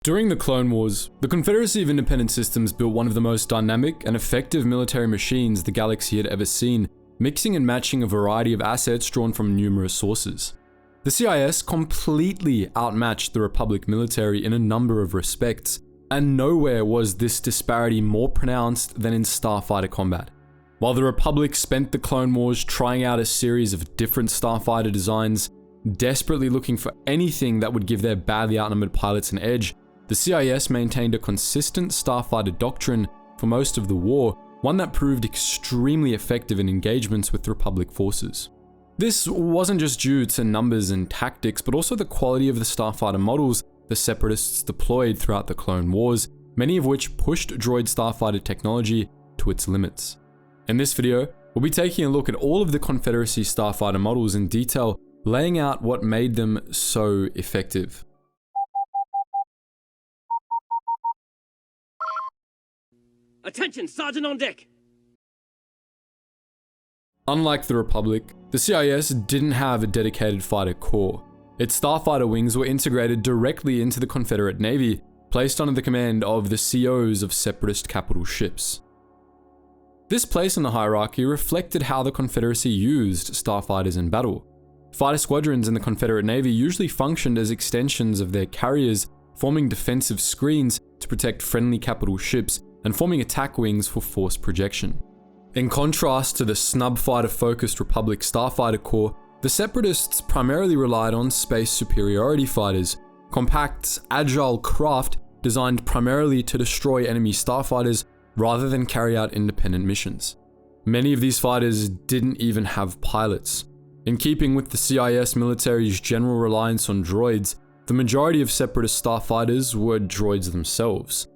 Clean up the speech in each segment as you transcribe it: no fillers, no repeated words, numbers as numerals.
During the Clone Wars, the Confederacy of Independent Systems built one of the most dynamic and effective military machines the galaxy had ever seen, mixing and matching a variety of assets drawn from numerous sources. The CIS completely outmatched the Republic military in a number of respects, and nowhere was this disparity more pronounced than in Starfighter combat. While the Republic spent the Clone Wars trying out a series of different Starfighter designs, desperately looking for anything that would give their badly outnumbered pilots an edge, the CIS maintained a consistent Starfighter doctrine for most of the war, one that proved extremely effective in engagements with Republic forces. This wasn't just due to numbers and tactics, but also the quality of the Starfighter models the Separatists deployed throughout the Clone Wars, many of which pushed droid Starfighter technology to its limits. In this video, we'll be taking a look at all of the Confederacy Starfighter models in detail, laying out what made them so effective. Attention, Sergeant on deck! Unlike the Republic, the CIS didn't have a dedicated fighter corps. Its Starfighter wings were integrated directly into the Confederate Navy, placed under the command of the COs of Separatist capital ships. This place in the hierarchy reflected how the Confederacy used Starfighters in battle. Fighter squadrons in the Confederate Navy usually functioned as extensions of their carriers, forming defensive screens to protect friendly capital ships and forming attack wings for force projection. In contrast to the snub fighter-focused Republic Starfighter Corps, the Separatists primarily relied on space superiority fighters, compact, agile craft designed primarily to destroy enemy starfighters rather than carry out independent missions. Many of these fighters didn't even have pilots. In keeping with the CIS military's general reliance on droids, the majority of Separatist starfighters were droids themselves.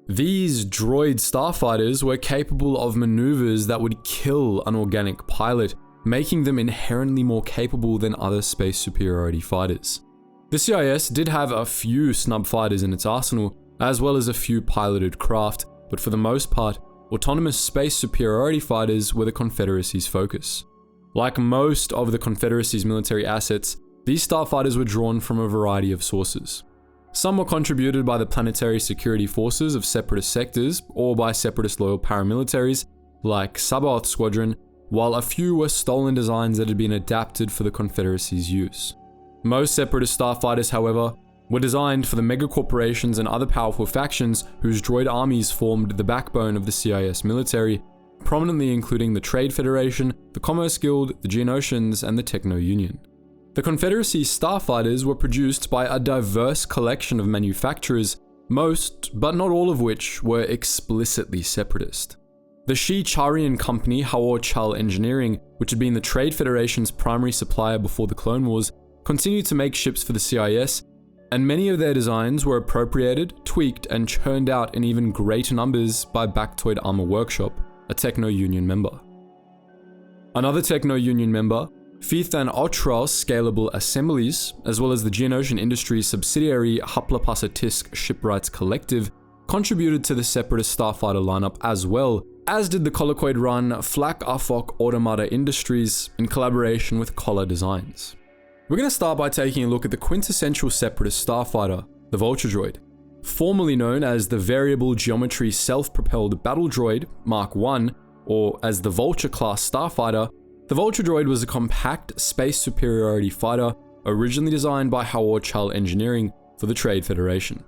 These droid starfighters were capable of maneuvers that would kill an organic pilot, making them inherently more capable than other space superiority fighters. The CIS did have a few snub fighters in its arsenal, as well as a few piloted craft, but for the most part, autonomous space superiority fighters were the Confederacy's focus. Like most of the Confederacy's military assets, these starfighters were drawn from a variety of sources. Some were contributed by the planetary security forces of Separatist sectors or by Separatist loyal paramilitaries like Sabaoth Squadron, while a few were stolen designs that had been adapted for the Confederacy's use. Most Separatist starfighters, however, were designed for the megacorporations and other powerful factions whose droid armies formed the backbone of the CIS military, prominently including the Trade Federation, the Commerce Guild, the Geonosians, and the Techno Union. The Confederacy's starfighters were produced by a diverse collection of manufacturers, most, but not all of which, were explicitly separatist. The Shi-Charian company Hao Chal Engineering, which had been the Trade Federation's primary supplier before the Clone Wars, continued to make ships for the CIS, and many of their designs were appropriated, tweaked, and churned out in even greater numbers by Bactoid Armor Workshop, a Techno Union member. Another Techno Union member, Feith and Otral Scalable Assemblies, as well as the Geonosian Industries subsidiary Haplapasatisk Shipwrights Collective, contributed to the Separatist Starfighter lineup as well, as did the Colocoid-run Flak Afok Automata Industries in collaboration with Collar Designs. We're going to start by taking a look at the quintessential Separatist Starfighter, the Vulture Droid. Formerly known as the Variable Geometry Self-Propelled Battle Droid, Mark I, or as the Vulture-class Starfighter, the Vulture Droid was a compact space superiority fighter originally designed by Hao Chal Engineering for the Trade Federation.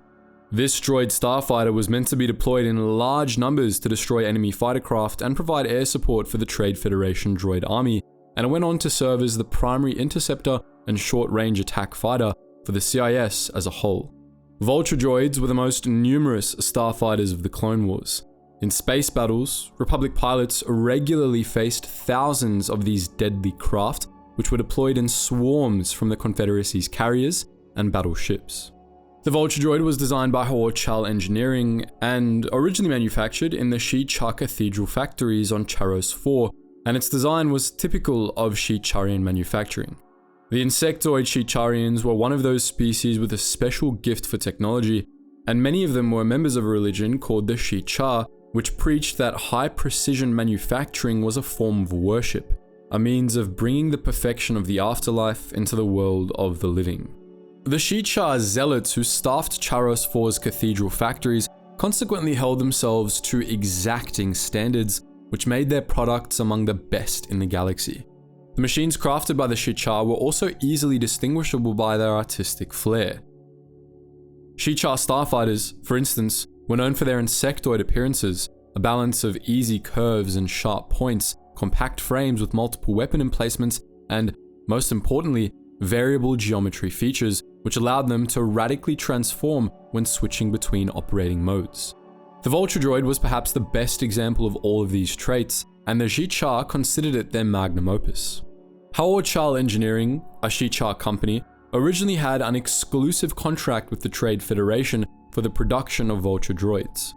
This droid starfighter was meant to be deployed in large numbers to destroy enemy fighter craft and provide air support for the Trade Federation droid army, and it went on to serve as the primary interceptor and short-range attack fighter for the CIS as a whole. Vulture droids were the most numerous starfighters of the Clone Wars. In space battles, Republic pilots regularly faced thousands of these deadly craft, which were deployed in swarms from the Confederacy's carriers and battleships. The Vulture Droid was designed by Hao Chal Engineering and originally manufactured in the Shi-Cha Cathedral factories on Charos 4, and its design was typical of Shi-Charian manufacturing. The insectoid Shi-Charians were one of those species with a special gift for technology, and many of them were members of a religion called the Shi-Cha, which preached that high-precision manufacturing was a form of worship, a means of bringing the perfection of the afterlife into the world of the living. The Shi'Char zealots who staffed Charos IV's cathedral factories consequently held themselves to exacting standards, which made their products among the best in the galaxy. The machines crafted by the Shi'Char were also easily distinguishable by their artistic flair. Shi'Char Starfighters, for instance, were known for their insectoid appearances, a balance of easy curves and sharp points, compact frames with multiple weapon emplacements, and, most importantly, variable geometry features, which allowed them to radically transform when switching between operating modes. The Vulture Droid was perhaps the best example of all of these traits, and the Shi'Char considered it their magnum opus. Hao-Chal Engineering, a Shi'Char company, originally had an exclusive contract with the Trade Federation for the production of Vulture Droids.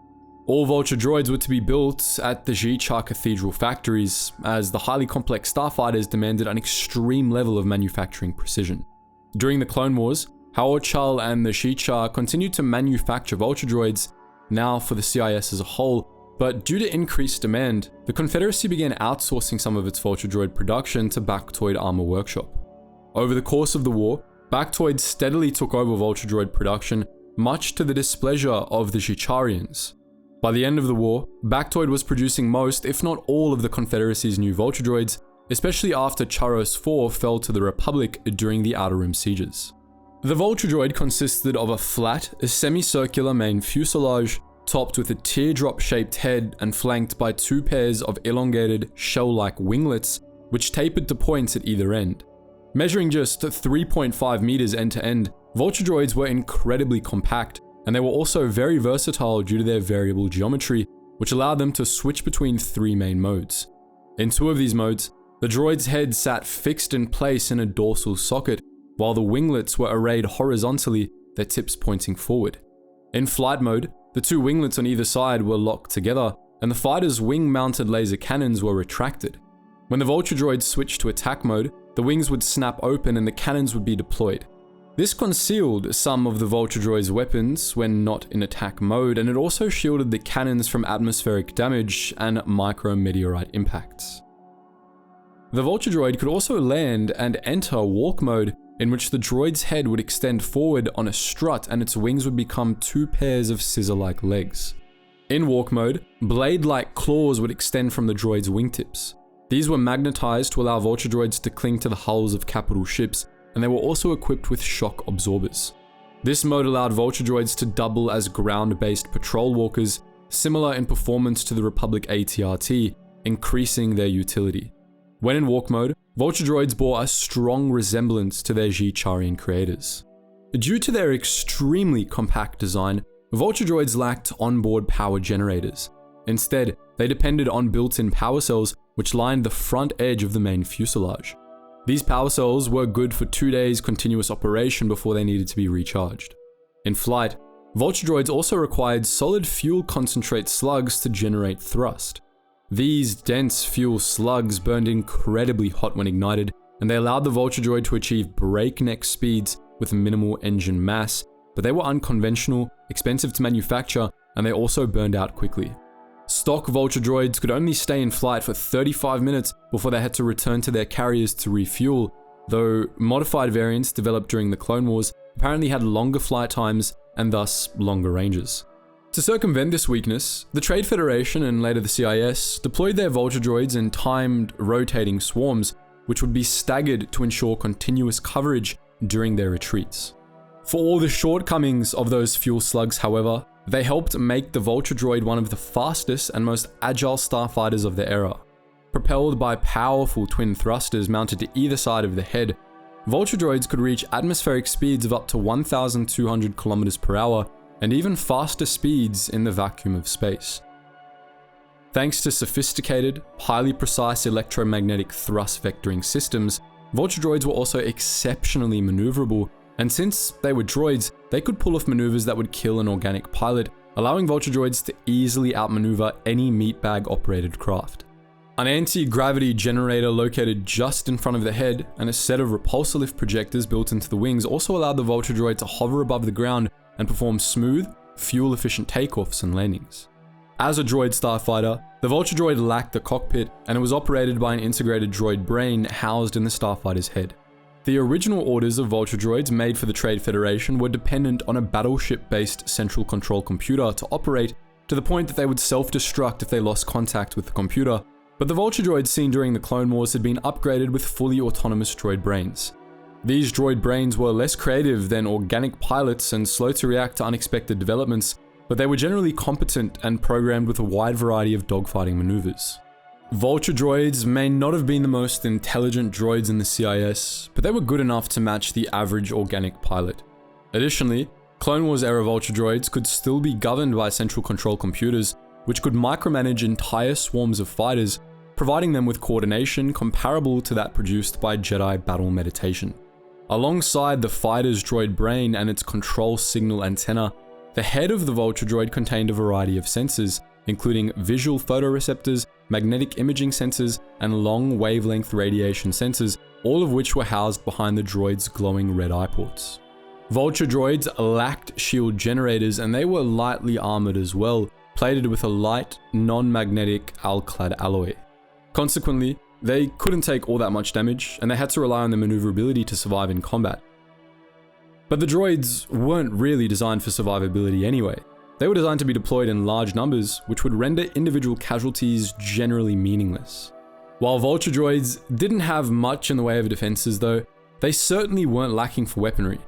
All Vulture Droids were to be built at the Shi'Char Cathedral factories, as the highly complex Starfighters demanded an extreme level of manufacturing precision. During the Clone Wars, Hao-Chal and the Shi'Char continued to manufacture Vulture Droids, now for the CIS as a whole, but due to increased demand, the Confederacy began outsourcing some of its Vulture Droid production to Bactoid Armor Workshop. Over the course of the war, Bactoid steadily took over Vulture Droid production, much to the displeasure of the Shi'Charians. By the end of the war, Bactoid was producing most, if not all, of the Confederacy's new Vulture Droids, especially after Charos IV fell to the Republic during the Outer Rim sieges. The Vulture Droid consisted of a flat, semicircular main fuselage, topped with a teardrop-shaped head and flanked by two pairs of elongated, shell-like winglets, which tapered to points at either end. Measuring just 3.5 meters end to end, Vulture Droids were incredibly compact, and they were also very versatile due to their variable geometry, which allowed them to switch between three main modes. In two of these modes, the droid's head sat fixed in place in a dorsal socket, while the winglets were arrayed horizontally, their tips pointing forward. In flight mode, the two winglets on either side were locked together, and the fighter's wing-mounted laser cannons were retracted. When the Vulture Droids switched to attack mode, the wings would snap open and the cannons would be deployed. This concealed some of the Vulture Droid's weapons when not in attack mode, and it also shielded the cannons from atmospheric damage and micrometeorite impacts. The Vulture Droid could also land and enter walk mode, in which the droid's head would extend forward on a strut and its wings would become two pairs of scissor-like legs. In walk mode, blade-like claws would extend from the droid's wingtips. These were magnetized to allow Vulture Droids to cling to the hulls of capital ships, and they were also equipped with shock absorbers. This mode allowed Vulture Droids to double as ground-based patrol walkers, similar in performance to the Republic AT-RT, increasing their utility. When in walk mode, Vulture Droids bore a strong resemblance to their Shi'Charian creators. Due to their extremely compact design, Vulture Droids lacked onboard power generators. Instead, they depended on built-in power cells which lined the front edge of the main fuselage. These power cells were good for 2 days continuous operation before they needed to be recharged. In flight, Vulture Droids also required solid fuel concentrate slugs to generate thrust. These dense fuel slugs burned incredibly hot when ignited, and they allowed the Vulture Droid to achieve breakneck speeds with minimal engine mass, but they were unconventional, expensive to manufacture, and they also burned out quickly. Stock Vulture Droids could only stay in flight for 35 minutes before they had to return to their carriers to refuel, though modified variants developed during the Clone Wars apparently had longer flight times and thus longer ranges. To circumvent this weakness, the Trade Federation and later the CIS deployed their Vulture Droids in timed, rotating swarms, which would be staggered to ensure continuous coverage during their retreats. For all the shortcomings of those fuel slugs, however, they helped make the Vulture Droid one of the fastest and most agile starfighters of the era. Propelled by powerful twin thrusters mounted to either side of the head, Vulture Droids could reach atmospheric speeds of up to 1,200 km per hour and even faster speeds in the vacuum of space. Thanks to sophisticated, highly precise electromagnetic thrust vectoring systems, Vulture Droids were also exceptionally maneuverable, and since they were droids, they could pull off maneuvers that would kill an organic pilot, allowing Vulture Droids to easily outmaneuver any meatbag-operated craft. An anti-gravity generator located just in front of the head and a set of repulsor lift projectors built into the wings also allowed the Vulture Droid to hover above the ground and perform smooth, fuel-efficient takeoffs and landings. As a droid starfighter, the Vulture Droid lacked a cockpit and it was operated by an integrated droid brain housed in the starfighter's head. The original orders of Vulture Droids made for the Trade Federation were dependent on a battleship-based central control computer to operate, to the point that they would self-destruct if they lost contact with the computer, but the Vulture Droids seen during the Clone Wars had been upgraded with fully autonomous droid brains. These droid brains were less creative than organic pilots and slow to react to unexpected developments, but they were generally competent and programmed with a wide variety of dogfighting maneuvers. Vulture Droids may not have been the most intelligent droids in the CIS, but they were good enough to match the average organic pilot. Additionally, Clone Wars era Vulture Droids could still be governed by central control computers, which could micromanage entire swarms of fighters, providing them with coordination comparable to that produced by Jedi battle meditation. Alongside the fighter's droid brain and its control signal antenna, the head of the Vulture Droid contained a variety of sensors, including visual photoreceptors, magnetic imaging sensors, and long wavelength radiation sensors, all of which were housed behind the droid's glowing red eye ports. Vulture Droids lacked shield generators, and they were lightly armored as well, plated with a light, non-magnetic alclad alloy. Consequently, they couldn't take all that much damage, and they had to rely on their maneuverability to survive in combat. But the droids weren't really designed for survivability anyway. They were designed to be deployed in large numbers, which would render individual casualties generally meaningless. While Vulture Droids didn't have much in the way of defenses though, they certainly weren't lacking for weaponry.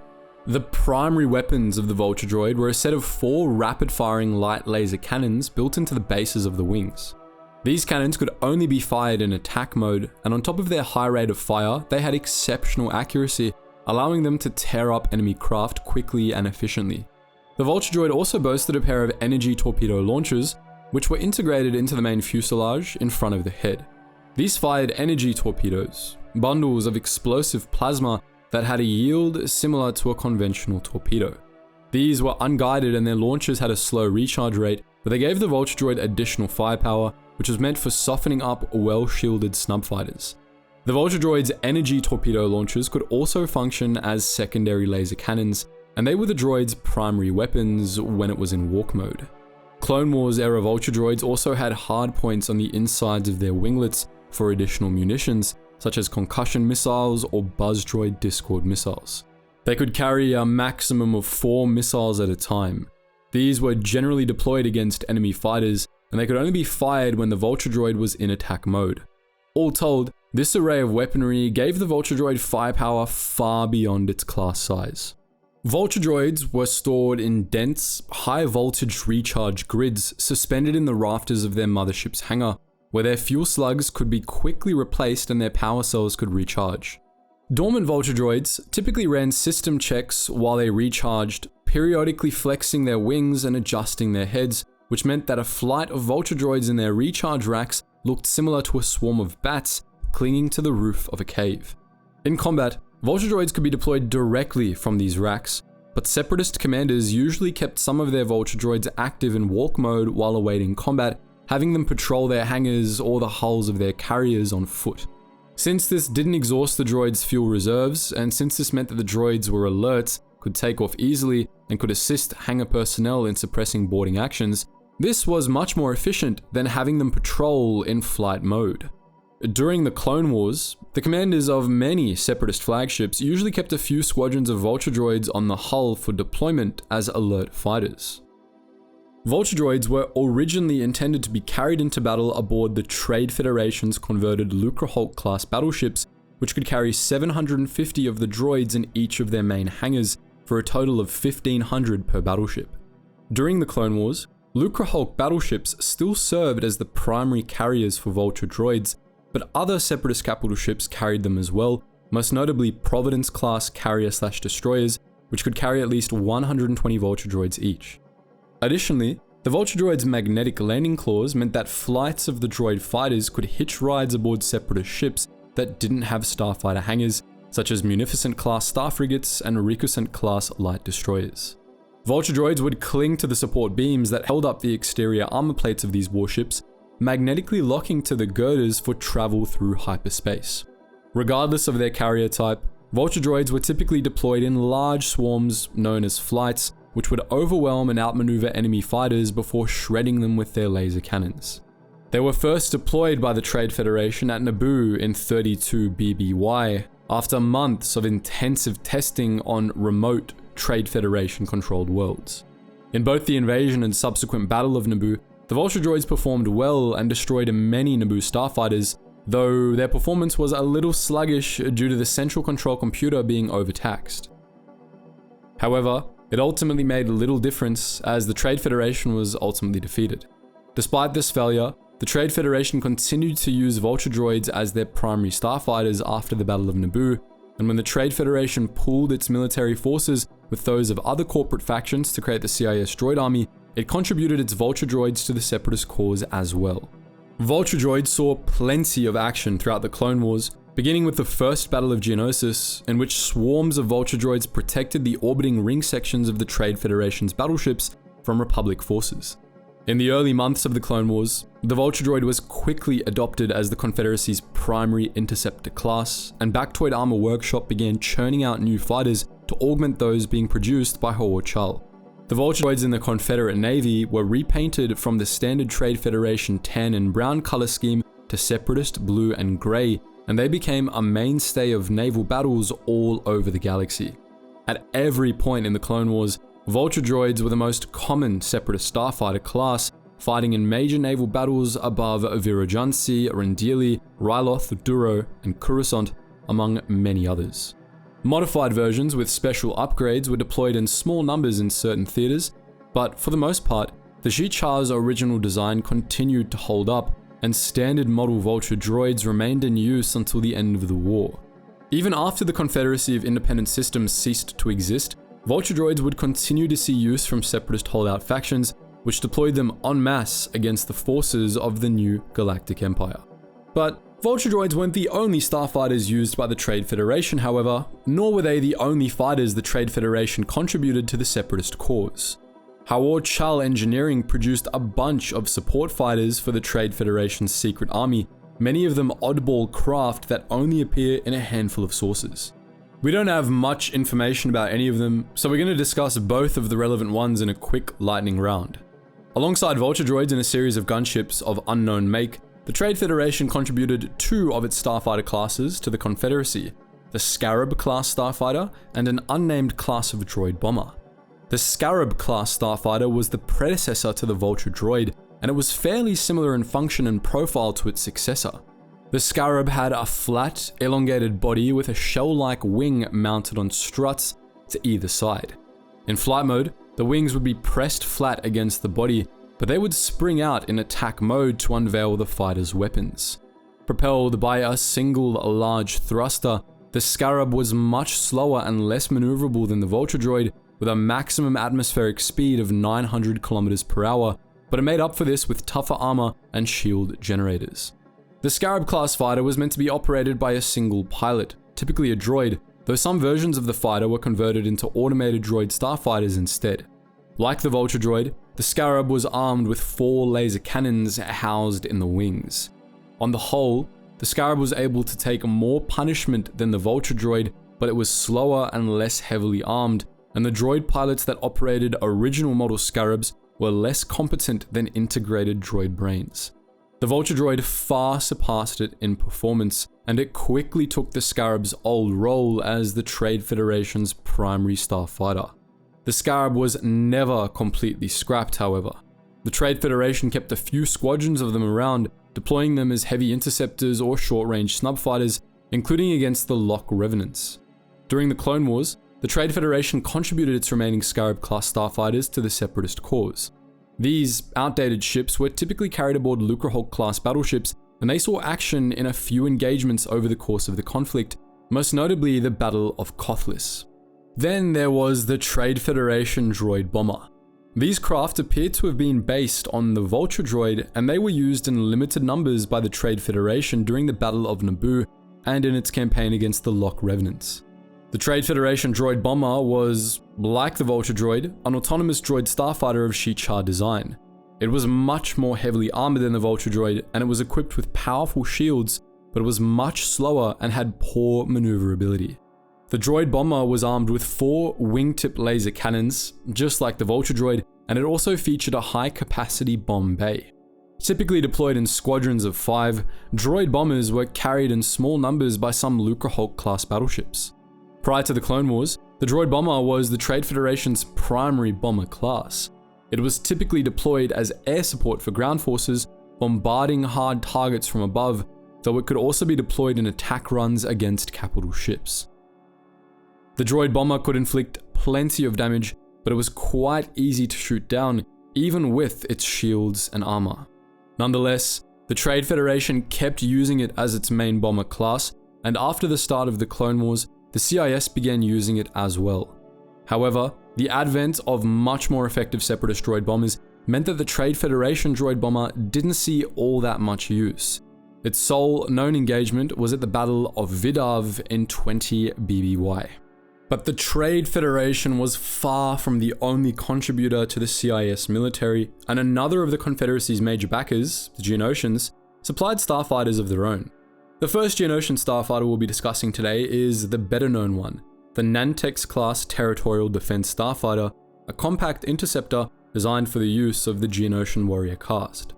The primary weapons of the Vulture Droid were a set of 4 rapid-firing light laser cannons built into the bases of the wings. These cannons could only be fired in attack mode, and on top of their high rate of fire, they had exceptional accuracy, allowing them to tear up enemy craft quickly and efficiently. The Vulture Droid also boasted a pair of energy torpedo launchers, which were integrated into the main fuselage in front of the head. These fired energy torpedoes, bundles of explosive plasma that had a yield similar to a conventional torpedo. These were unguided and their launchers had a slow recharge rate, but they gave the Vulture Droid additional firepower, which was meant for softening up well-shielded snub fighters. The Vulture Droid's energy torpedo launchers could also function as secondary laser cannons, and they were the droid's primary weapons when it was in walk mode. Clone Wars era Vulture Droids also had hard points on the insides of their winglets for additional munitions, such as concussion missiles or Buzz Droid Discord missiles. They could carry a maximum of 4 missiles at a time. These were generally deployed against enemy fighters, and they could only be fired when the Vulture Droid was in attack mode. All told, this array of weaponry gave the Vulture Droid firepower far beyond its class size. Vulture Droids were stored in dense, high-voltage recharge grids suspended in the rafters of their mothership's hangar, where their fuel slugs could be quickly replaced and their power cells could recharge. Dormant Vulture Droids typically ran system checks while they recharged, periodically flexing their wings and adjusting their heads, which meant that a flight of Vulture Droids in their recharge racks looked similar to a swarm of bats clinging to the roof of a cave. In combat, Vulture Droids could be deployed directly from these racks, but Separatist commanders usually kept some of their Vulture Droids active in walk mode while awaiting combat, having them patrol their hangars or the hulls of their carriers on foot. Since this didn't exhaust the droids' fuel reserves, and since this meant that the droids were alert, could take off easily, and could assist hangar personnel in suppressing boarding actions, this was much more efficient than having them patrol in flight mode. During the Clone Wars, the commanders of many Separatist flagships usually kept a few squadrons of Vulture Droids on the hull for deployment as alert fighters. Vulture Droids were originally intended to be carried into battle aboard the Trade Federation's converted Lucrehulk-class battleships, which could carry 750 of the droids in each of their main hangars, for a total of 1,500 per battleship. During the Clone Wars, Lucrehulk battleships still served as the primary carriers for Vulture Droids, but other Separatist capital ships carried them as well, most notably Providence-class carrier/destroyers, which could carry at least 120 Vulture Droids each. Additionally, the Vulture Droids' magnetic landing claws meant that flights of the droid fighters could hitch rides aboard Separatist ships that didn't have Starfighter hangars, such as Munificent-class star frigates and Recusant-class light destroyers. Vulture Droids would cling to the support beams that held up the exterior armor plates of these warships, magnetically locking to the girders for travel through hyperspace. Regardless of their carrier type, Vulture Droids were typically deployed in large swarms known as flights, which would overwhelm and outmaneuver enemy fighters before shredding them with their laser cannons. They were first deployed by the Trade Federation at Naboo in 32 BBY, after months of intensive testing on remote Trade Federation controlled worlds. In both the invasion and subsequent Battle of Naboo, the Vulture Droids performed well and destroyed many Naboo starfighters, though their performance was a little sluggish due to the central control computer being overtaxed. However, it ultimately made little difference as the Trade Federation was ultimately defeated. Despite this failure, the Trade Federation continued to use Vulture Droids as their primary starfighters after the Battle of Naboo, and when the Trade Federation pooled its military forces with those of other corporate factions to create the CIS droid army, it contributed its Vulture Droids to the Separatist cause as well. Vulture Droids saw plenty of action throughout the Clone Wars, beginning with the first Battle of Geonosis, in which swarms of Vulture Droids protected the orbiting ring sections of the Trade Federation's battleships from Republic forces. In the early months of the Clone Wars, the Vulture Droid was quickly adopted as the Confederacy's primary interceptor class, and Bactoid Armor Workshop began churning out new fighters to augment those being produced by Howard Chal. The Vulture Droids in the Confederate Navy were repainted from the standard Trade Federation tan and brown color scheme to Separatist blue and grey, and they became a mainstay of naval battles all over the galaxy. At every point in the Clone Wars, Vulture Droids were the most common Separatist Starfighter class, fighting in major naval battles above Virojansi, Rendili, Ryloth, Duro, and Coruscant, among many others. Modified versions with special upgrades were deployed in small numbers in certain theaters, but for the most part, the Geetsly's original design continued to hold up, and standard model Vulture Droids remained in use until the end of the war. Even after the Confederacy of Independent Systems ceased to exist, Vulture Droids would continue to see use from Separatist holdout factions, which deployed them en masse against the forces of the new Galactic Empire. But Vulture Droids weren't the only starfighters used by the Trade Federation, however, nor were they the only fighters the Trade Federation contributed to the Separatist cause. Howard Chal Engineering produced a bunch of support fighters for the Trade Federation's secret army, many of them oddball craft that only appear in a handful of sources. We don't have much information about any of them, so we're going to discuss both of the relevant ones in a quick lightning round. Alongside Vulture Droids in a series of gunships of unknown make, the Trade Federation contributed 2 of its starfighter classes to the Confederacy, the Scarab-class starfighter and an unnamed class of droid bomber. The Scarab-class starfighter was the predecessor to the Vulture Droid, and it was fairly similar in function and profile to its successor. The Scarab had a flat, elongated body with a shell-like wing mounted on struts to either side. In flight mode, the wings would be pressed flat against the body, but they would spring out in attack mode to unveil the fighter's weapons. Propelled by a single large thruster, the Scarab was much slower and less maneuverable than the Vulture Droid, with a maximum atmospheric speed of 900 km per hour, but it made up for this with tougher armor and shield generators. The Scarab-class fighter was meant to be operated by a single pilot, typically a droid, though some versions of the fighter were converted into automated droid starfighters instead. Like the Vulture Droid, the Scarab was armed with 4 laser cannons housed in the wings. On the whole, the Scarab was able to take more punishment than the Vulture Droid, but it was slower and less heavily armed, and the droid pilots that operated original model Scarabs were less competent than integrated droid brains. The Vulture Droid far surpassed it in performance, and it quickly took the Scarab's old role as the Trade Federation's primary starfighter. The Scarab was never completely scrapped, however. The Trade Federation kept a few squadrons of them around, deploying them as heavy interceptors or short-range snub fighters, including against the Lock Revenants. During the Clone Wars, the Trade Federation contributed its remaining Scarab-class starfighters to the Separatist cause. These outdated ships were typically carried aboard Lucrehulk-class battleships, and they saw action in a few engagements over the course of the conflict, most notably the Battle of Kothlis. Then there was the Trade Federation droid bomber. These craft appeared to have been based on the Vulture Droid, and they were used in limited numbers by the Trade Federation during the Battle of Naboo and in its campaign against the Lock Revenants. The Trade Federation droid bomber was, like the Vulture Droid, an autonomous droid starfighter of Geetsly design. It was much more heavily armored than the Vulture Droid, and it was equipped with powerful shields, but it was much slower and had poor maneuverability. The droid bomber was armed with 4 wingtip laser cannons, just like the Vulture Droid, and it also featured a high-capacity bomb bay. Typically deployed in squadrons of 5, droid bombers were carried in small numbers by some Lucrehulk-class battleships. Prior to the Clone Wars, the droid bomber was the Trade Federation's primary bomber class. It was typically deployed as air support for ground forces, bombarding hard targets from above, though it could also be deployed in attack runs against capital ships. The droid bomber could inflict plenty of damage, but it was quite easy to shoot down, even with its shields and armor. Nonetheless, the Trade Federation kept using it as its main bomber class, and after the start of the Clone Wars, the CIS began using it as well. However, the advent of much more effective Separatist droid bombers meant that the Trade Federation droid bomber didn't see all that much use. Its sole known engagement was at the Battle of Vidav in 20 BBY. But the Trade Federation was far from the only contributor to the CIS military, and another of the Confederacy's major backers, the Geonosians, supplied starfighters of their own. The first Geonosian starfighter we'll be discussing today is the better known one, the Nantex-class Territorial Defense Starfighter, a compact interceptor designed for the use of the Geonosian warrior caste.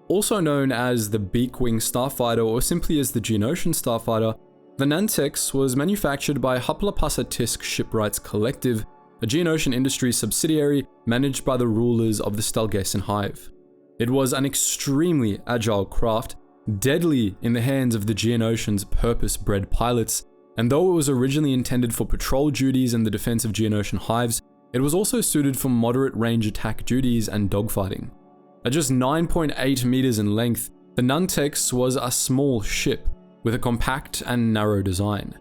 Also known as the Beakwing Starfighter or simply as the Geonosian Starfighter, the Nantex was manufactured by Huplapasa Tisk Shipwrights Collective, a Geonosian Industries subsidiary managed by the rulers of the Stalgason Hive. It was an extremely agile craft, deadly in the hands of the Geonosians' purpose-bred pilots, and though it was originally intended for patrol duties and the defense of Geonosian hives, it was also suited for moderate range attack duties and dogfighting. At just 9.8 meters in length, the Nantex was a small ship with a compact and narrow design.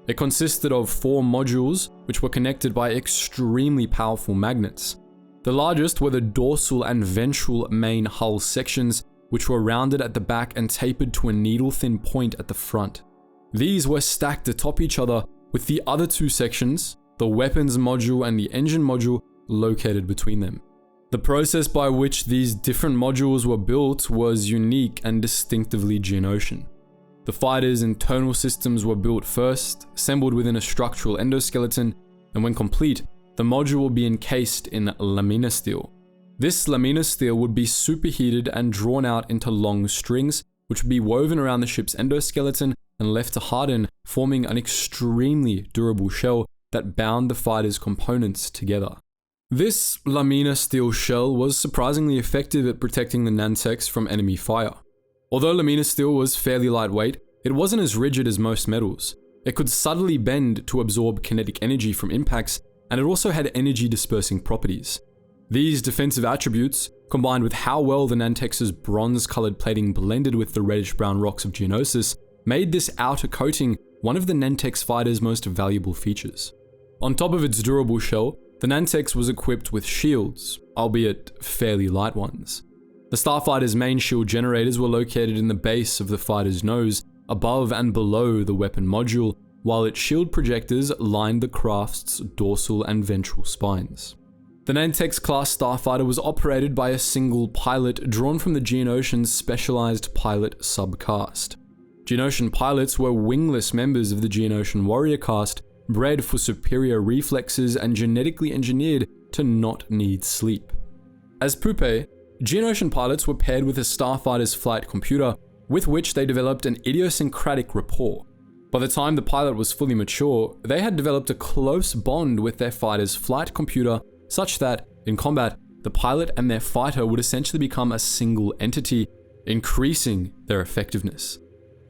It consisted of 4 modules which were connected by extremely powerful magnets. The largest were the dorsal and ventral main hull sections, which were rounded at the back and tapered to a needle-thin point at the front. These were stacked atop each other, with the other 2 sections, the weapons module and the engine module, located between them. The process by which these different modules were built was unique and distinctively Geonosian. The fighter's internal systems were built first, assembled within a structural endoskeleton, and when complete, the module would be encased in lamina steel. This lamina steel would be superheated and drawn out into long strings, which would be woven around the ship's endoskeleton and left to harden, forming an extremely durable shell that bound the fighter's components together. This lamina steel shell was surprisingly effective at protecting the Nantex from enemy fire. Although lamina steel was fairly lightweight, it wasn't as rigid as most metals. It could subtly bend to absorb kinetic energy from impacts, and it also had energy dispersing properties. These defensive attributes, combined with how well the Nantex's bronze-colored plating blended with the reddish-brown rocks of Geonosis, made this outer coating one of the Nantex fighter's most valuable features. On top of its durable shell, the Nantex was equipped with shields, albeit fairly light ones. The Starfighter's main shield generators were located in the base of the fighter's nose, above and below the weapon module, while its shield projectors lined the craft's dorsal and ventral spines. The Nantex-class Starfighter was operated by a single pilot drawn from the Geonosian's specialized pilot subcaste. Geonosian pilots were wingless members of the Geonosian warrior caste, bred for superior reflexes and genetically engineered to not need sleep. As pupae, Geonosian pilots were paired with a starfighter's flight computer, with which they developed an idiosyncratic rapport. By the time the pilot was fully mature, they had developed a close bond with their fighter's flight computer, such that, in combat, the pilot and their fighter would essentially become a single entity, increasing their effectiveness.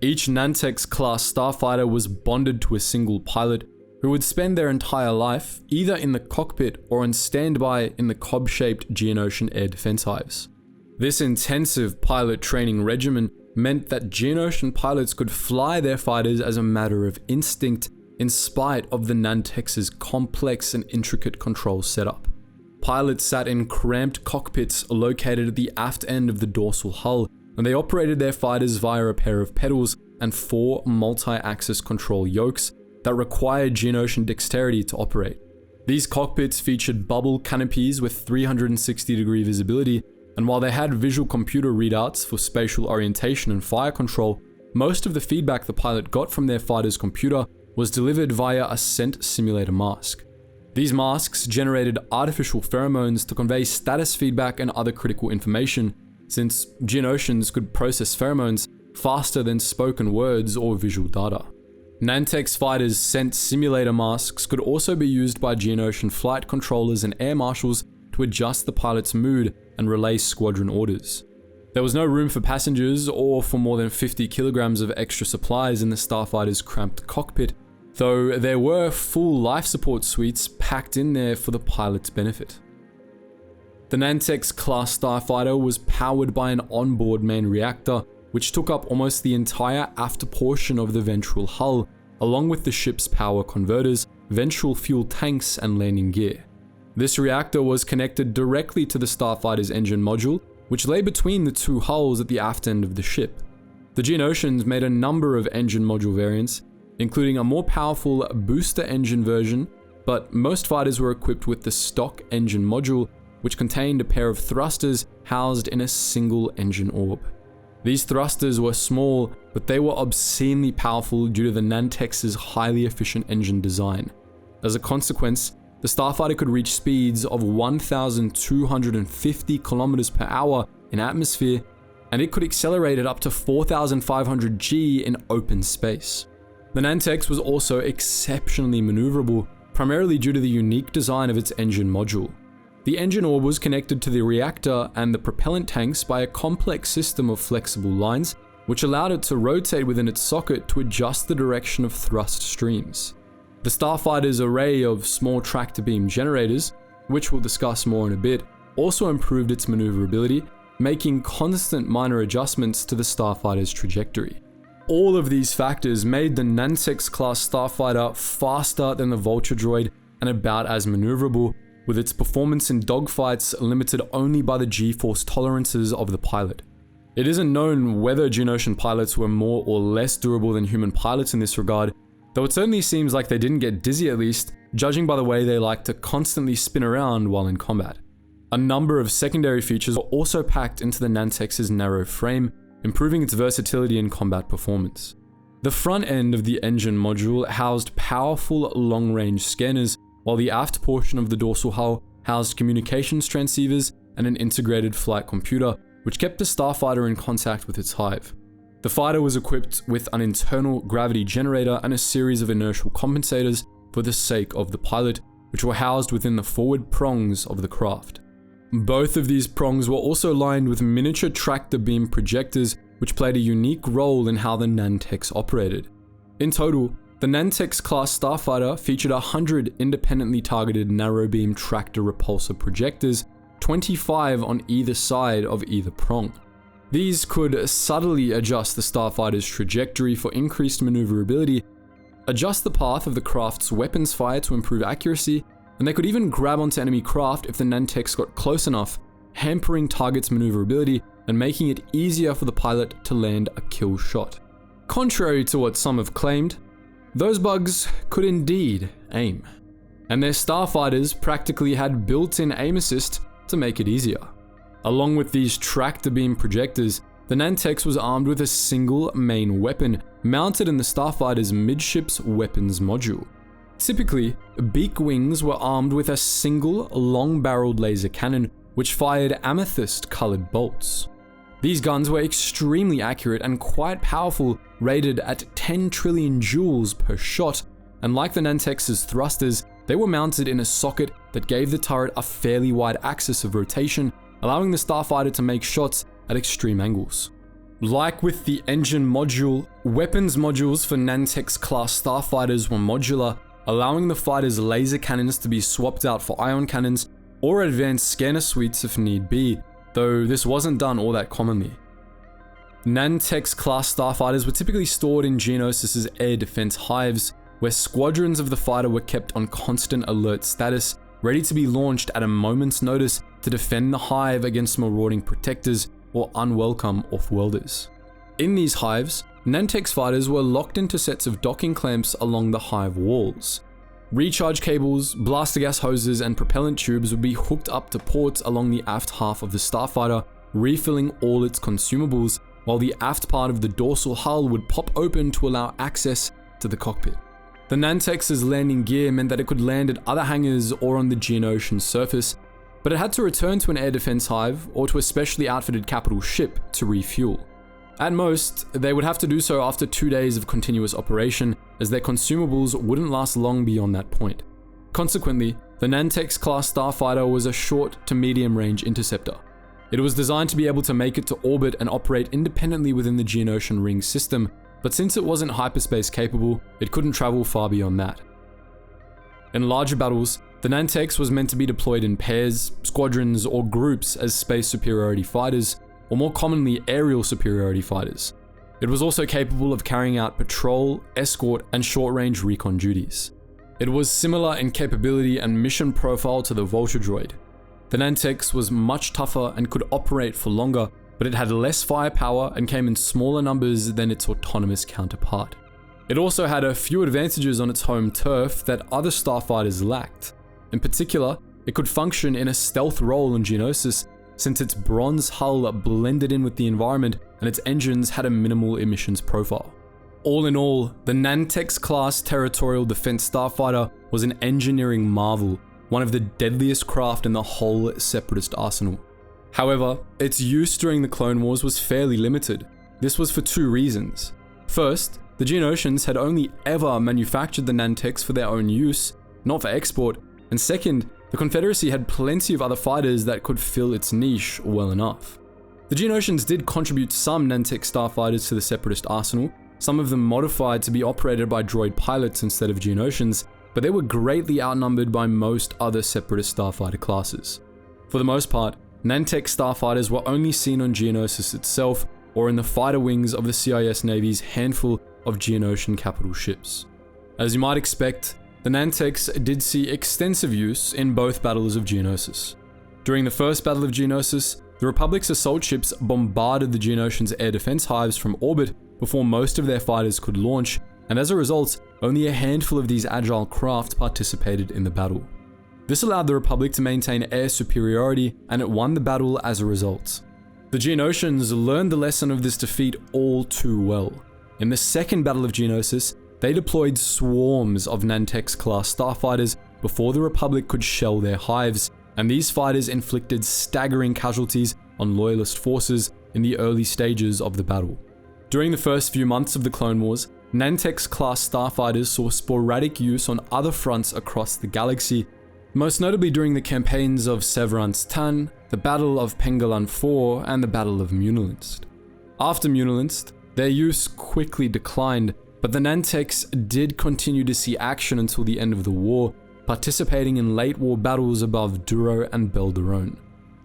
Each Nantex-class starfighter was bonded to a single pilot, who would spend their entire life either in the cockpit or on standby in the cob-shaped Geonosian air defense hives. This intensive pilot training regimen meant that Geonosian pilots could fly their fighters as a matter of instinct in spite of the Nantex's complex and intricate control setup. Pilots sat in cramped cockpits located at the aft end of the dorsal hull, and they operated their fighters via a pair of pedals and 4 multi-axis control yokes that required Geonosian dexterity to operate. These cockpits featured bubble canopies with 360-degree visibility, and while they had visual computer readouts for spatial orientation and fire control, most of the feedback the pilot got from their fighter's computer was delivered via a scent simulator mask. These masks generated artificial pheromones to convey status feedback and other critical information, since Geonosians could process pheromones faster than spoken words or visual data. Nantex fighters' scent simulator masks could also be used by Geonosian flight controllers and air marshals to adjust the pilot's mood and relay squadron orders. There was no room for passengers or for more than 50 kilograms of extra supplies in the Starfighter's cramped cockpit, though there were full life support suites packed in there for the pilot's benefit. The Nantex-class Starfighter was powered by an onboard main reactor, which took up almost the entire after portion of the ventral hull, along with the ship's power converters, ventral fuel tanks, and landing gear. This reactor was connected directly to the Starfighter's engine module, which lay between the two hulls at the aft end of the ship. The Geonosians made a number of engine module variants, including a more powerful booster engine version, but most fighters were equipped with the stock engine module, which contained a pair of thrusters housed in a single engine orb. These thrusters were small, but they were obscenely powerful due to the Nantex's highly efficient engine design. As a consequence, the Starfighter could reach speeds of 1,250 kilometers per hour in atmosphere, and it could accelerate at up to 4,500 G in open space. The Nantex was also exceptionally maneuverable, primarily due to the unique design of its engine module. The engine orb was connected to the reactor and the propellant tanks by a complex system of flexible lines, which allowed it to rotate within its socket to adjust the direction of thrust streams. The Starfighter's array of small tractor beam generators, which we'll discuss more in a bit, also improved its maneuverability, making constant minor adjustments to the Starfighter's trajectory. All of these factors made the Nantex-class Starfighter faster than the Vulture Droid and about as maneuverable, with its performance in dogfights limited only by the G-force tolerances of the pilot. It isn't known whether Geonosian pilots were more or less durable than human pilots in this regard, though it certainly seems like they didn't get dizzy at least, judging by the way they like to constantly spin around while in combat. A number of secondary features were also packed into the Nantex's narrow frame, improving its versatility and combat performance. The front end of the engine module housed powerful long-range scanners, while the aft portion of the dorsal hull housed communications transceivers and an integrated flight computer, which kept the Starfighter in contact with its hive. The fighter was equipped with an internal gravity generator and a series of inertial compensators for the sake of the pilot, which were housed within the forward prongs of the craft. Both of these prongs were also lined with miniature tractor beam projectors, which played a unique role in how the Nantex operated. In total, the Nantex-class Starfighter featured 100 independently targeted narrow-beam tractor repulsor projectors, 25 on either side of either prong. These could subtly adjust the Starfighter's trajectory for increased maneuverability, adjust the path of the craft's weapons fire to improve accuracy, and they could even grab onto enemy craft if the Nantex got close enough, hampering targets' maneuverability and making it easier for the pilot to land a kill shot. Contrary to what some have claimed, those bugs could indeed aim, and their Starfighters practically had built-in aim assist to make it easier. Along with these tractor beam projectors, the Nantex was armed with a single main weapon mounted in the Starfighter's midships weapons module. Typically, beak wings were armed with a single long-barreled laser cannon which fired amethyst-colored bolts. These guns were extremely accurate and quite powerful, rated at 10 trillion joules per shot, and like the Nantex's thrusters, they were mounted in a socket that gave the turret a fairly wide axis of rotation, allowing the Starfighter to make shots at extreme angles. Like with the engine module, weapons modules for Nantex-class Starfighters were modular, allowing the fighter's laser cannons to be swapped out for ion cannons or advanced scanner suites if need be, though this wasn't done all that commonly. Nantex-class Starfighters were typically stored in Geonosis's air defense hives, where squadrons of the fighter were kept on constant alert status, ready to be launched at a moment's notice to defend the hive against marauding protectors or unwelcome off-worlders. In these hives, Nantex fighters were locked into sets of docking clamps along the hive walls. Recharge cables, blaster gas hoses, and propellant tubes would be hooked up to ports along the aft half of the Starfighter, refilling all its consumables, while the aft part of the dorsal hull would pop open to allow access to the cockpit. The Nantex's landing gear meant that it could land at other hangars or on the Geonosian surface, but it had to return to an air defense hive or to a specially outfitted capital ship to refuel. At most, they would have to do so after 2 days of continuous operation, as their consumables wouldn't last long beyond that point. Consequently, the Nantex-class Starfighter was a short to medium range interceptor. It was designed to be able to make it to orbit and operate independently within the Geonosian ring system, but since it wasn't hyperspace capable, it couldn't travel far beyond that. In larger battles, the Nantex was meant to be deployed in pairs, squadrons, or groups as space superiority fighters, or more commonly aerial superiority fighters. It was also capable of carrying out patrol, escort, and short-range recon duties. It was similar in capability and mission profile to the Vulture Droid. The Nantex was much tougher and could operate for longer, but it had less firepower and came in smaller numbers than its autonomous counterpart. It also had a few advantages on its home turf that other starfighters lacked. In particular, it could function in a stealth role in Geonosis, since its bronze hull blended in with the environment and its engines had a minimal emissions profile. All in all, the Nantex-class Territorial Defense Starfighter was an engineering marvel, one of the deadliest craft in the whole Separatist arsenal. However, its use during the Clone Wars was fairly limited. This was for 2 reasons. First, the Geonosians had only ever manufactured the Nantex for their own use, not for export, and second, the Confederacy had plenty of other fighters that could fill its niche well enough. The Geonosians did contribute some Nantex starfighters to the Separatist arsenal, some of them modified to be operated by droid pilots instead of Geonosians, but they were greatly outnumbered by most other Separatist starfighter classes. For the most part, Nantex starfighters were only seen on Geonosis itself or in the fighter wings of the CIS Navy's handful of Geonosian capital ships. As you might expect, the Nantex did see extensive use in both battles of Geonosis. During the first Battle of Geonosis, the Republic's assault ships bombarded the Geonosians' air defense hives from orbit before most of their fighters could launch, and as a result, only a handful of these agile craft participated in the battle. This allowed the Republic to maintain air superiority, and it won the battle as a result. The Geonosians learned the lesson of this defeat all too well. In the second Battle of Geonosis, they deployed swarms of Nantex-class starfighters before the Republic could shell their hives, and these fighters inflicted staggering casualties on Loyalist forces in the early stages of the battle. During the first few months of the Clone Wars, Nantex-class starfighters saw sporadic use on other fronts across the galaxy, most notably during the campaigns of Severance Tan, the Battle of Pengalan IV, and the Battle of Munilinst. After Munilinst, their use quickly declined, but the Nantex did continue to see action until the end of the war, participating in late war battles above Duro and Belderon.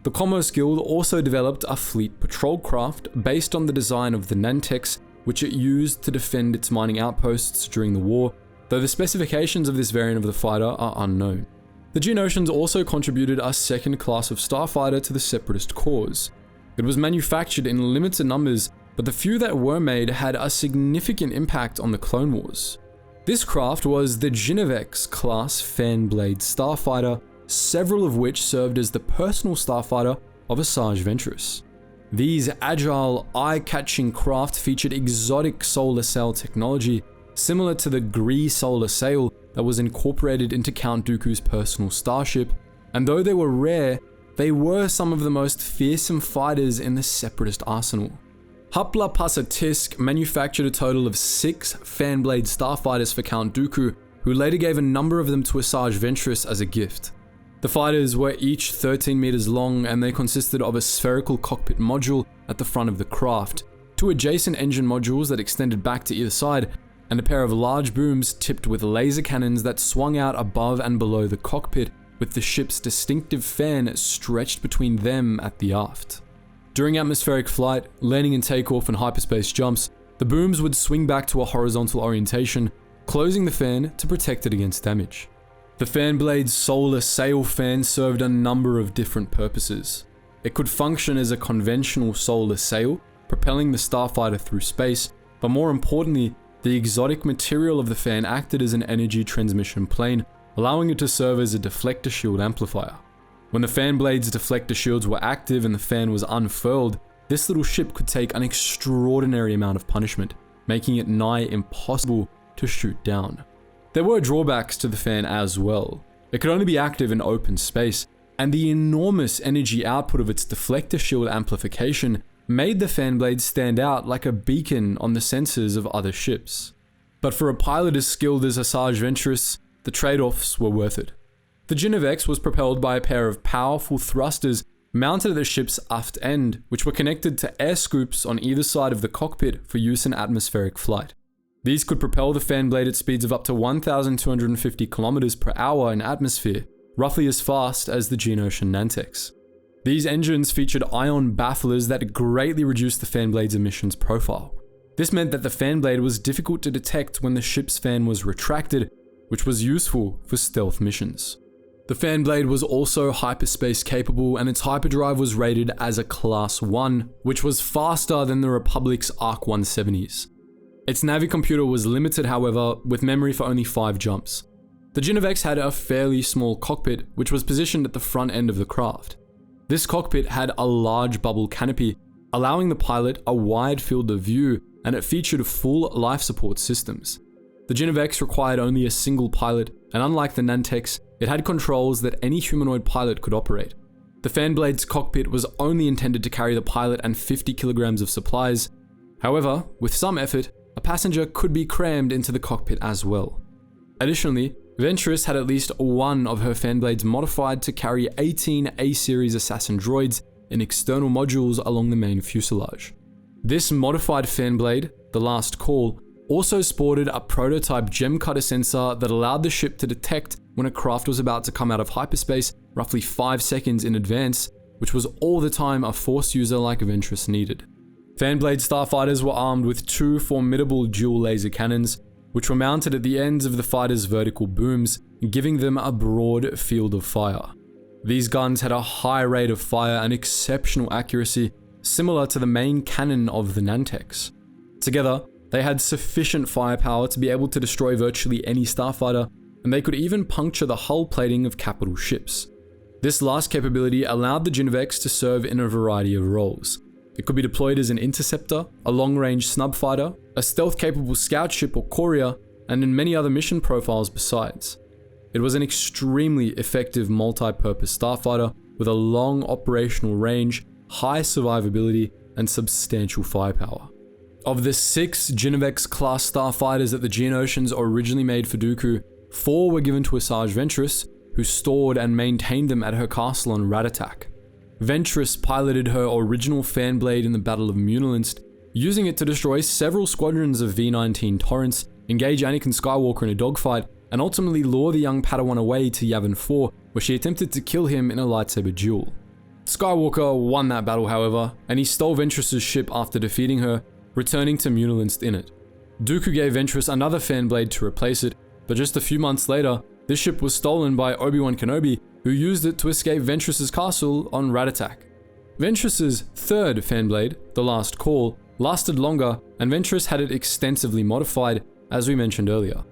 The Commerce Guild also developed a fleet patrol craft based on the design of the Nantex, which it used to defend its mining outposts during the war, though the specifications of this variant of the fighter are unknown. The Geonosians also contributed a second class of starfighter to the Separatist cause. It was manufactured in limited numbers, but the few that were made had a significant impact on the Clone Wars. This craft was the Nantex-class Fanbade Starfighter, several of which served as the personal starfighter of Asajj Ventress. These agile, eye-catching craft featured exotic solar sail technology, similar to the Gree solar sail that was incorporated into Count Dooku's personal starship, and though they were rare, they were some of the most fearsome fighters in the Separatist arsenal. Hapla Pasatisk manufactured a total of 6 Fanblade starfighters for Count Dooku, who later gave a number of them to Asajj Ventress as a gift. The fighters were each 13 meters long, and they consisted of a spherical cockpit module at the front of the craft, 2 adjacent engine modules that extended back to either side, and a pair of large booms tipped with laser cannons that swung out above and below the cockpit, with the ship's distinctive fan stretched between them at the aft. During atmospheric flight, landing and takeoff and hyperspace jumps, the booms would swing back to a horizontal orientation, closing the fan to protect it against damage. The Fanblade's solar sail fan served a number of different purposes. It could function as a conventional solar sail, propelling the starfighter through space, but more importantly, the exotic material of the fan acted as an energy transmission plane, allowing it to serve as a deflector shield amplifier. When the Fanblade's deflector shields were active and the fan was unfurled, this little ship could take an extraordinary amount of punishment, making it nigh impossible to shoot down. There were drawbacks to the fan as well. It could only be active in open space, and the enormous energy output of its deflector shield amplification made the Fanblade stand out like a beacon on the sensors of other ships. But for a pilot as skilled as Asajj Ventress, the trade-offs were worth it. The Genoveks was propelled by a pair of powerful thrusters mounted at the ship's aft end, which were connected to air scoops on either side of the cockpit for use in atmospheric flight. These could propel the Fanblade at speeds of up to 1,250 km per hour in atmosphere, roughly as fast as the Geonosian Nantex. These engines featured ion bafflers that greatly reduced the Fanblade's emissions profile. This meant that the Fanblade was difficult to detect when the ship's fan was retracted, which was useful for stealth missions. The Fanblade was also hyperspace capable, and its hyperdrive was rated as a Class 1, which was faster than the Republic's Arc 170s. Its navicomputer was limited, however, with memory for only 5 jumps. The Genoveks had a fairly small cockpit, which was positioned at the front end of the craft. This cockpit had a large bubble canopy, allowing the pilot a wide field of view, and it featured full life support systems. The Genoveks required only a single pilot, and unlike the Nantex, it had controls that any humanoid pilot could operate. The Fanblade's cockpit was only intended to carry the pilot and 50 kilograms of supplies. However, with some effort, a passenger could be crammed into the cockpit as well. Additionally, Ventress had at least one of her Fanblades modified to carry 18 A-series assassin droids in external modules along the main fuselage. This modified Fanblade, the Last Call, also sported a prototype gem cutter sensor that allowed the ship to detect when a craft was about to come out of hyperspace roughly 5 seconds in advance, which was all the time a Force user like Ventress needed. Fanblade Starfighters were armed with 2 formidable dual laser cannons, which were mounted at the ends of the fighter's vertical booms, giving them a broad field of fire. These guns had a high rate of fire and exceptional accuracy, similar to the main cannon of the Nantex. Together, they had sufficient firepower to be able to destroy virtually any starfighter, and they could even puncture the hull plating of capital ships. This last capability allowed the Genoveks to serve in a variety of roles. It could be deployed as an interceptor, a long-range snub fighter, a stealth-capable scout ship or courier, and in many other mission profiles besides. It was an extremely effective multi-purpose starfighter with a long operational range, high survivability, and substantial firepower. Of the 6 Genoveks-class starfighters that the Geonosians originally made for Dooku, 4 were given to Asajj Ventress, who stored and maintained them at her castle on Ratatak. Ventress piloted her original Fanblade in the Battle of Munilinst, using it to destroy several squadrons of V-19 Torrents, engage Anakin Skywalker in a dogfight, and ultimately lure the young Padawan away to Yavin 4, where she attempted to kill him in a lightsaber duel. Skywalker won that battle, however, and he stole Ventress's ship after defeating her, returning to Munilinst in it. Dooku gave Ventress another Fanblade to replace it, but just a few months later, this ship was stolen by Obi-Wan Kenobi, who used it to escape Ventress's castle on Ratatak. Ventress's third Fanblade, the Last Call, lasted longer, and Ventress had it extensively modified, as we mentioned earlier.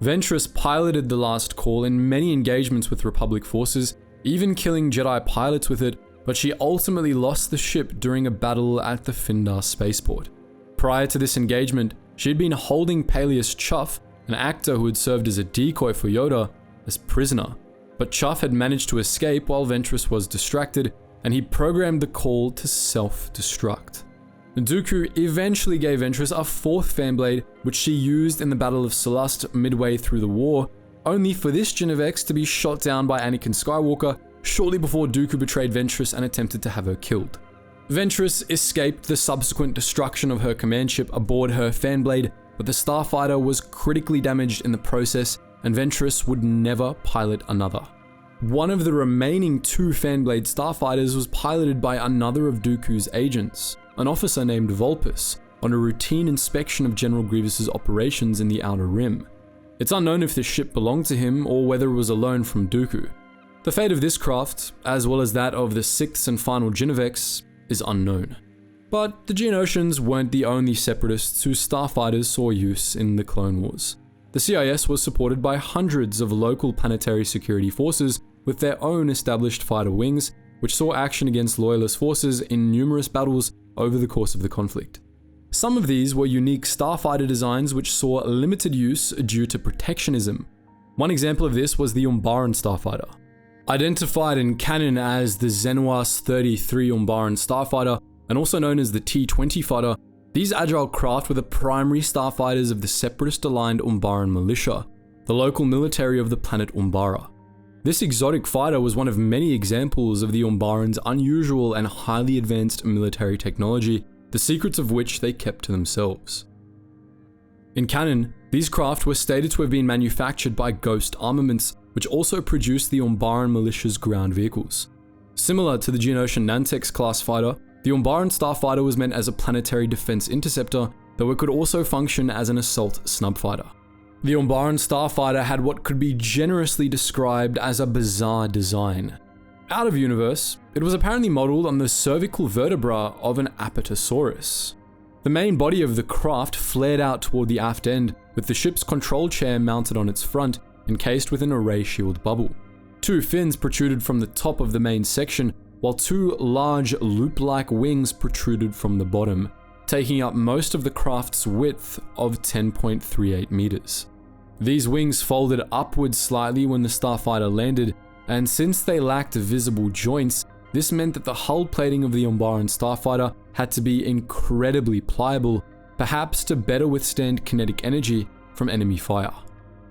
Ventress piloted the Last Call in many engagements with Republic forces, even killing Jedi pilots with it, but she ultimately lost the ship during a battle at the Findar spaceport. Prior to this engagement, she had been holding Peleus Chuff, an actor who had served as a decoy for Yoda, as prisoner. But Chuff had managed to escape while Ventress was distracted, and he programmed the call to self-destruct. Dooku eventually gave Ventress a 4th Fanblade, which she used in the Battle of Selust midway through the war, only for this Genoveks to be shot down by Anakin Skywalker shortly before Dooku betrayed Ventress and attempted to have her killed. Ventress escaped the subsequent destruction of her command ship aboard her Fanblade, but the starfighter was critically damaged in the process, and Ventress would never pilot another. One of the remaining 2 Fanblade starfighters was piloted by another of Dooku's agents, an officer named Vulpus, on a routine inspection of General Grievous's operations in the Outer Rim. It's unknown if this ship belonged to him or whether it was a loan from Dooku. The fate of this craft, as well as that of the 6th and final Genoveks, is unknown. But the Geonosians weren't the only separatists whose starfighters saw use in the Clone Wars. The CIS was supported by hundreds of local planetary security forces with their own established fighter wings, which saw action against loyalist forces in numerous battles over the course of the conflict. Some of these were unique starfighter designs which saw limited use due to protectionism. One example of this was the Umbaran Starfighter. Identified in canon as the Xenuas 33 Umbaran Starfighter, and also known as the T-20 fighter, these agile craft were the primary starfighters of the Separatist-aligned Umbaran militia, the local military of the planet Umbara. This exotic fighter was one of many examples of the Umbaran's unusual and highly advanced military technology, the secrets of which they kept to themselves. In canon, these craft were stated to have been manufactured by Ghost Armaments, which also produced the Umbaran militia's ground vehicles. Similar to the Geonosian Nantex-class fighter, the Umbaran Starfighter was meant as a planetary defense interceptor, though it could also function as an assault snub fighter. The Umbaran Starfighter had what could be generously described as a bizarre design. Out of universe, it was apparently modelled on the cervical vertebra of an Apatosaurus. The main body of the craft flared out toward the aft end, with the ship's control chair mounted on its front, encased with an array shield bubble. Two fins protruded from the top of the main section, while two large loop-like wings protruded from the bottom, taking up most of the craft's width of 10.38 meters. These wings folded upwards slightly when the Starfighter landed, and since they lacked visible joints, this meant that the hull plating of the Umbaran Starfighter had to be incredibly pliable, perhaps to better withstand kinetic energy from enemy fire.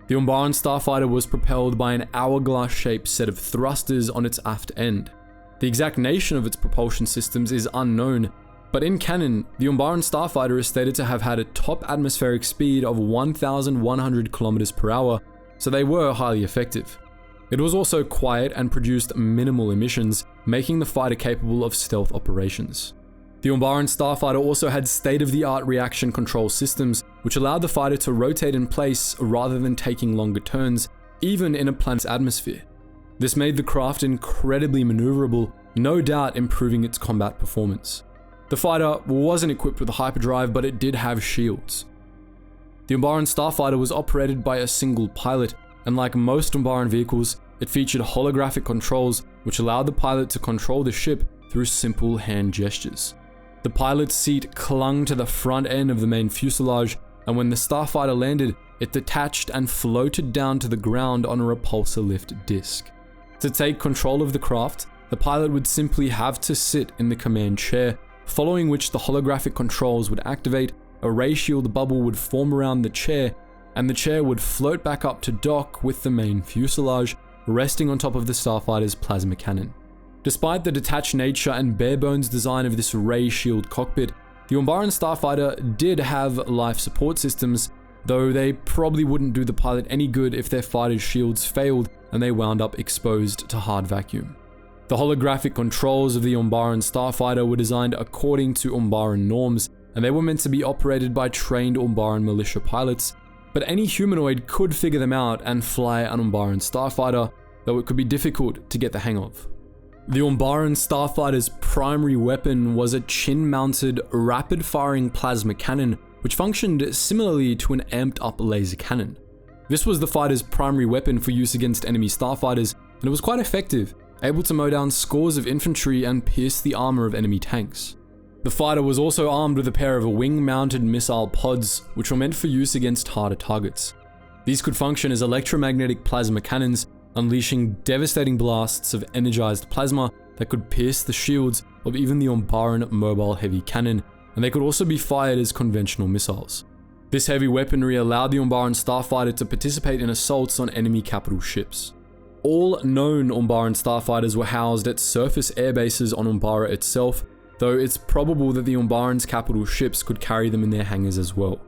The Umbaran Starfighter was propelled by an hourglass-shaped set of thrusters on its aft end. The exact nation of its propulsion systems is unknown, but in canon, the Umbaran Starfighter is stated to have had a top atmospheric speed of 1,100 km per hour, so they were highly effective. It was also quiet and produced minimal emissions, making the fighter capable of stealth operations. The Umbaran Starfighter also had state-of-the-art reaction control systems, which allowed the fighter to rotate in place rather than taking longer turns, even in a planet's atmosphere. This made the craft incredibly maneuverable, no doubt improving its combat performance. The fighter wasn't equipped with a hyperdrive, but it did have shields. The Umbaran Starfighter was operated by a single pilot, and like most Umbaran vehicles, it featured holographic controls which allowed the pilot to control the ship through simple hand gestures. The pilot's seat clung to the front end of the main fuselage, and when the Starfighter landed, it detached and floated down to the ground on a repulsor lift disc. To take control of the craft, the pilot would simply have to sit in the command chair, following which the holographic controls would activate, a ray shield bubble would form around the chair, and the chair would float back up to dock with the main fuselage, resting on top of the Starfighter's plasma cannon. Despite the detached nature and bare-bones design of this ray shield cockpit, the Umbaran Starfighter did have life support systems, though they probably wouldn't do the pilot any good if their fighter's shields failed and they wound up exposed to hard vacuum. The holographic controls of the Umbaran Starfighter were designed according to Umbaran norms, and they were meant to be operated by trained Umbaran militia pilots, but any humanoid could figure them out and fly an Umbaran Starfighter, though it could be difficult to get the hang of. The Umbaran Starfighter's primary weapon was a chin-mounted, rapid-firing plasma cannon, which functioned similarly to an amped-up laser cannon. This was the fighter's primary weapon for use against enemy starfighters, and it was quite effective, able to mow down scores of infantry and pierce the armor of enemy tanks. The fighter was also armed with a pair of wing-mounted missile pods, which were meant for use against harder targets. These could function as electromagnetic plasma cannons, unleashing devastating blasts of energized plasma that could pierce the shields of even the Umbaran mobile heavy cannon, and they could also be fired as conventional missiles. This heavy weaponry allowed the Umbaran Starfighter to participate in assaults on enemy capital ships. All known Umbaran Starfighters were housed at surface air bases on Umbara itself, though it's probable that the Umbaran's capital ships could carry them in their hangars as well.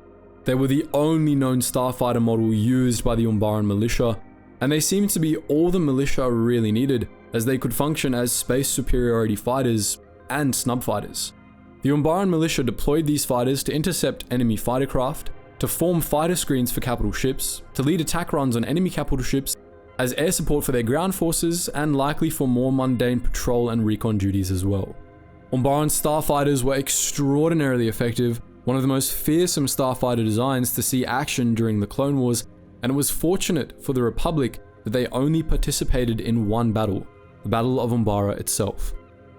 They were the only known Starfighter model used by the Umbaran militia, and they seemed to be all the militia really needed, as they could function as space superiority fighters and snub fighters. The Umbaran militia deployed these fighters to intercept enemy fighter craft, to form fighter screens for capital ships, to lead attack runs on enemy capital ships, as air support for their ground forces, and likely for more mundane patrol and recon duties as well. Umbaran Starfighters were extraordinarily effective, one of the most fearsome starfighter designs to see action during the Clone Wars, and it was fortunate for the Republic that they only participated in one battle, the Battle of Umbara itself.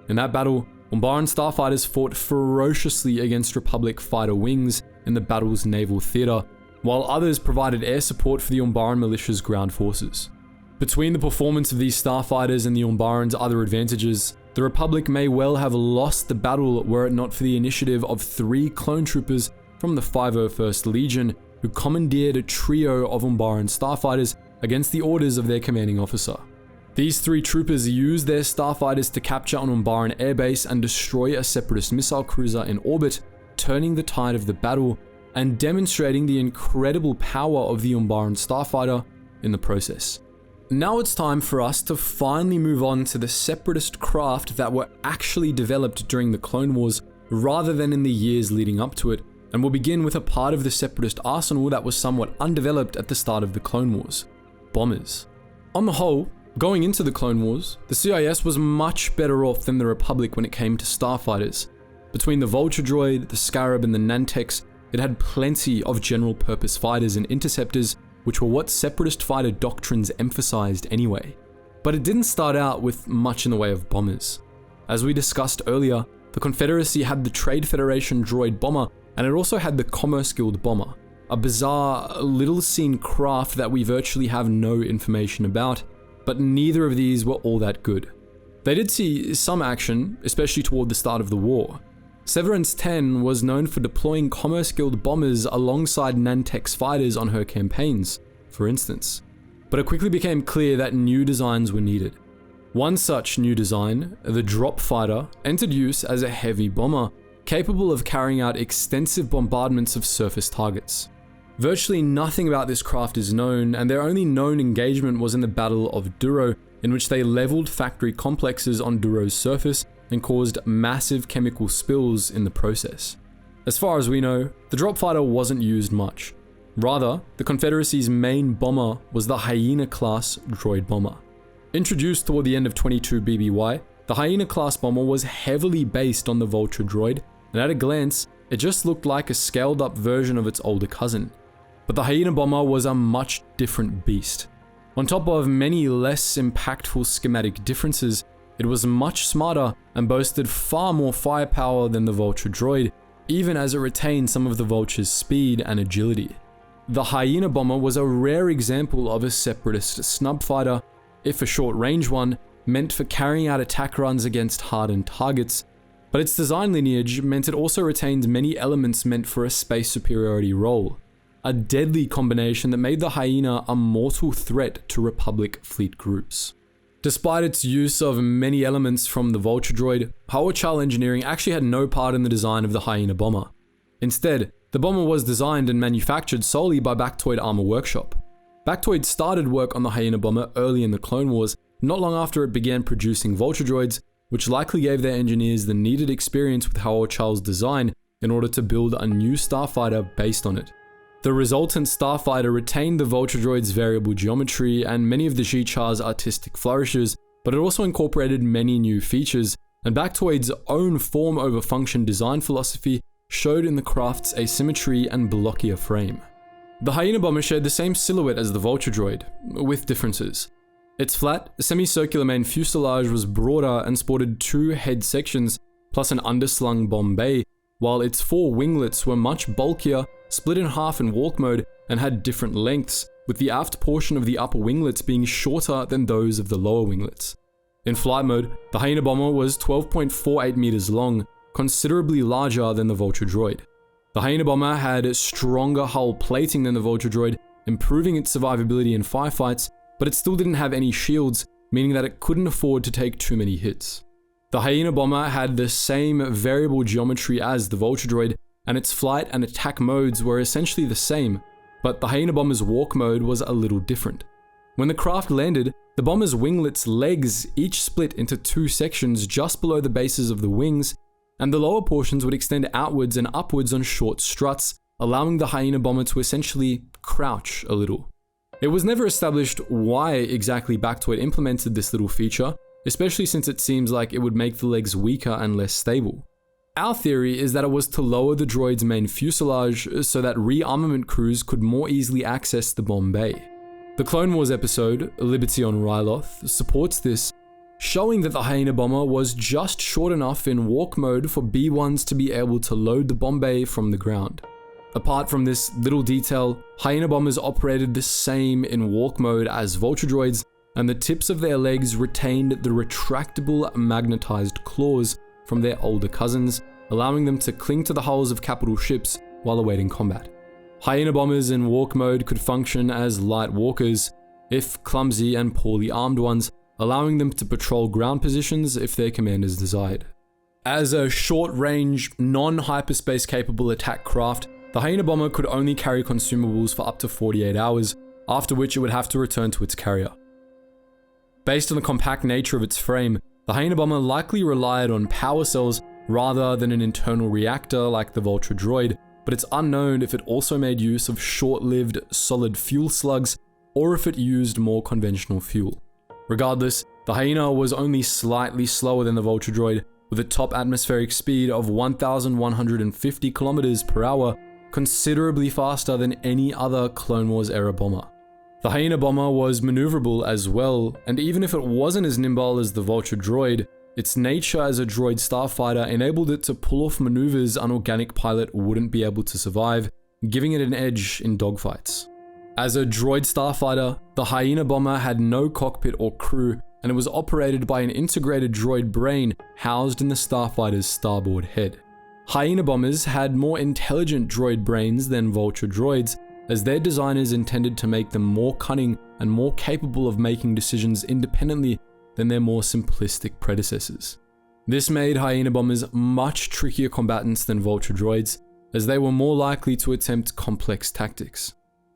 In that battle, Umbaran Starfighters fought ferociously against Republic fighter wings in the battle's naval theater, while others provided air support for the Umbaran militia's ground forces. Between the performance of these starfighters and the Umbaran's other advantages, the Republic may well have lost the battle were it not for the initiative of 3 clone troopers from the 501st Legion who commandeered a trio of Umbaran Starfighters against the orders of their commanding officer. These 3 troopers used their starfighters to capture an Umbaran airbase and destroy a Separatist missile cruiser in orbit, turning the tide of the battle and demonstrating the incredible power of the Umbaran Starfighter in the process. Now it's time for us to finally move on to the Separatist craft that were actually developed during the Clone Wars rather than in the years leading up to it, and we'll begin with a part of the Separatist arsenal that was somewhat undeveloped at the start of the Clone Wars: bombers. On the whole, going into the Clone Wars, the CIS was much better off than the Republic when it came to starfighters. Between the Vulture Droid, the Scarab and the Nantex, it had plenty of general purpose fighters and interceptors, which were what Separatist fighter doctrines emphasized anyway. But it didn't start out with much in the way of bombers. As we discussed earlier, the Confederacy had the Trade Federation droid bomber, and it also had the Commerce Guild bomber, a bizarre, little-seen craft that we virtually have no information about, but neither of these were all that good. They did see some action, especially toward the start of the war. Severance 10 was known for deploying Commerce Guild bombers alongside Nantex fighters on her campaigns, for instance. But it quickly became clear that new designs were needed. One such new design, the Drop Fighter, entered use as a heavy bomber, capable of carrying out extensive bombardments of surface targets. Virtually nothing about this craft is known, and their only known engagement was in the Battle of Duro, in which they leveled factory complexes on Duro's surface and caused massive chemical spills in the process. As far as we know, the Drop Fighter wasn't used much. Rather, the Confederacy's main bomber was the Hyena-class droid bomber. Introduced toward the end of 22 BBY, the Hyena-class bomber was heavily based on the Vulture Droid, and at a glance, it just looked like a scaled-up version of its older cousin. But the Hyena bomber was a much different beast. On top of many less impactful schematic differences, it was much smarter and boasted far more firepower than the Vulture Droid, even as it retained some of the Vulture's speed and agility. The Hyena bomber was a rare example of a Separatist snub fighter, if a short-range one, meant for carrying out attack runs against hardened targets, but its design lineage meant it also retained many elements meant for a space superiority role, a deadly combination that made the Hyena a mortal threat to Republic fleet groups. Despite its use of many elements from the Vulture Droid, Howachal Engineering actually had no part in the design of the Hyena bomber. Instead, the bomber was designed and manufactured solely by Bactoid Armor Workshop. Bactoid started work on the Hyena bomber early in the Clone Wars, not long after it began producing Vulture Droids, which likely gave their engineers the needed experience with Howachal's design in order to build a new starfighter based on it. The resultant starfighter retained the Vulture Droid's variable geometry and many of the Geetsly's artistic flourishes, but it also incorporated many new features, and Bactoid's own form over function design philosophy showed in the craft's asymmetry and blockier frame. The Hyena bomber shared the same silhouette as the Vulture Droid, with differences. Its flat, semicircular main fuselage was broader and sported 2 head sections, plus an underslung bomb bay, while its 4 winglets were much bulkier, split in half in walk mode, and had different lengths, with the aft portion of the upper winglets being shorter than those of the lower winglets. In flight mode, the Hyena bomber was 12.48 meters long, considerably larger than the Vulture Droid. The Hyena bomber had stronger hull plating than the Vulture Droid, improving its survivability in firefights, but it still didn't have any shields, meaning that it couldn't afford to take too many hits. The Hyena bomber had the same variable geometry as the Vulture Droid, and its flight and attack modes were essentially the same, but the Hyena bomber's walk mode was a little different. When the craft landed, the bomber's winglets' legs each split into 2 sections just below the bases of the wings, and the lower portions would extend outwards and upwards on short struts, allowing the Hyena bomber to essentially crouch a little. It was never established why exactly Bactoid implemented this little feature, especially since it seems like it would make the legs weaker and less stable. Our theory is that it was to lower the droid's main fuselage so that rearmament crews could more easily access the bomb bay. The Clone Wars episode, Liberty on Ryloth, supports this, showing that the Hyena bomber was just short enough in walk mode for B1s to be able to load the bomb bay from the ground. Apart from this little detail, Hyena bombers operated the same in walk mode as Vulture Droids, and the tips of their legs retained the retractable magnetized claws from their older cousins, allowing them to cling to the hulls of capital ships while awaiting combat. Hyena bombers in walk mode could function as light walkers, if clumsy and poorly armed ones, allowing them to patrol ground positions if their commanders desired. As a short-range, non-hyperspace capable attack craft, the Hyena bomber could only carry consumables for up to 48 hours, after which it would have to return to its carrier. Based on the compact nature of its frame, the Hyena bomber likely relied on power cells rather than an internal reactor like the Vulture Droid, but it's unknown if it also made use of short-lived solid fuel slugs or if it used more conventional fuel. Regardless, the Hyena was only slightly slower than the Vulture Droid, with a top atmospheric speed of 1,150 km per hour, considerably faster than any other Clone Wars era bomber. The Hyena bomber was maneuverable as well, and even if it wasn't as nimble as the Vulture Droid, its nature as a droid starfighter enabled it to pull off maneuvers an organic pilot wouldn't be able to survive, giving it an edge in dogfights. As a droid starfighter, the Hyena bomber had no cockpit or crew, and it was operated by an integrated droid brain housed in the starfighter's starboard head. Hyena bombers had more intelligent droid brains than Vulture droids, as their designers intended to make them more cunning and more capable of making decisions independently than their more simplistic predecessors. This made Hyena bombers much trickier combatants than Vulture droids, as they were more likely to attempt complex tactics.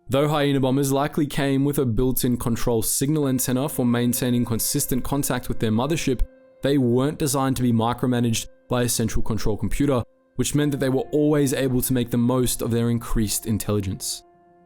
Though Hyena bombers likely came with a built-in control signal antenna for maintaining consistent contact with their mothership, they weren't designed to be micromanaged by a central control computer, which meant that they were always able to make the most of their increased intelligence.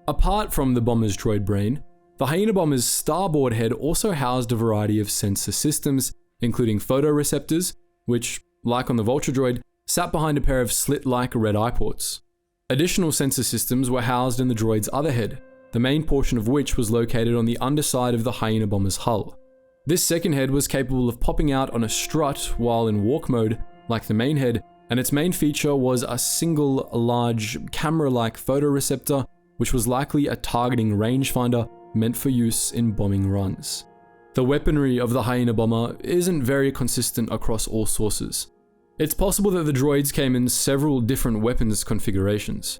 Apart from the bomber's droid brain, the Hyena bomber's starboard head also housed a variety of sensor systems, including photoreceptors, which, like on the Vulture Droid, sat behind a pair of slit-like red eye ports. Additional sensor systems were housed in the droid's other head, the main portion of which was located on the underside of the Hyena bomber's hull. This second head was capable of popping out on a strut while in walk mode, like the main head, and its main feature was a single large camera-like photoreceptor, which was likely a targeting rangefinder meant for use in bombing runs. The weaponry of the Hyena bomber isn't very consistent across all sources. It's possible that the droids came in several different weapons configurations.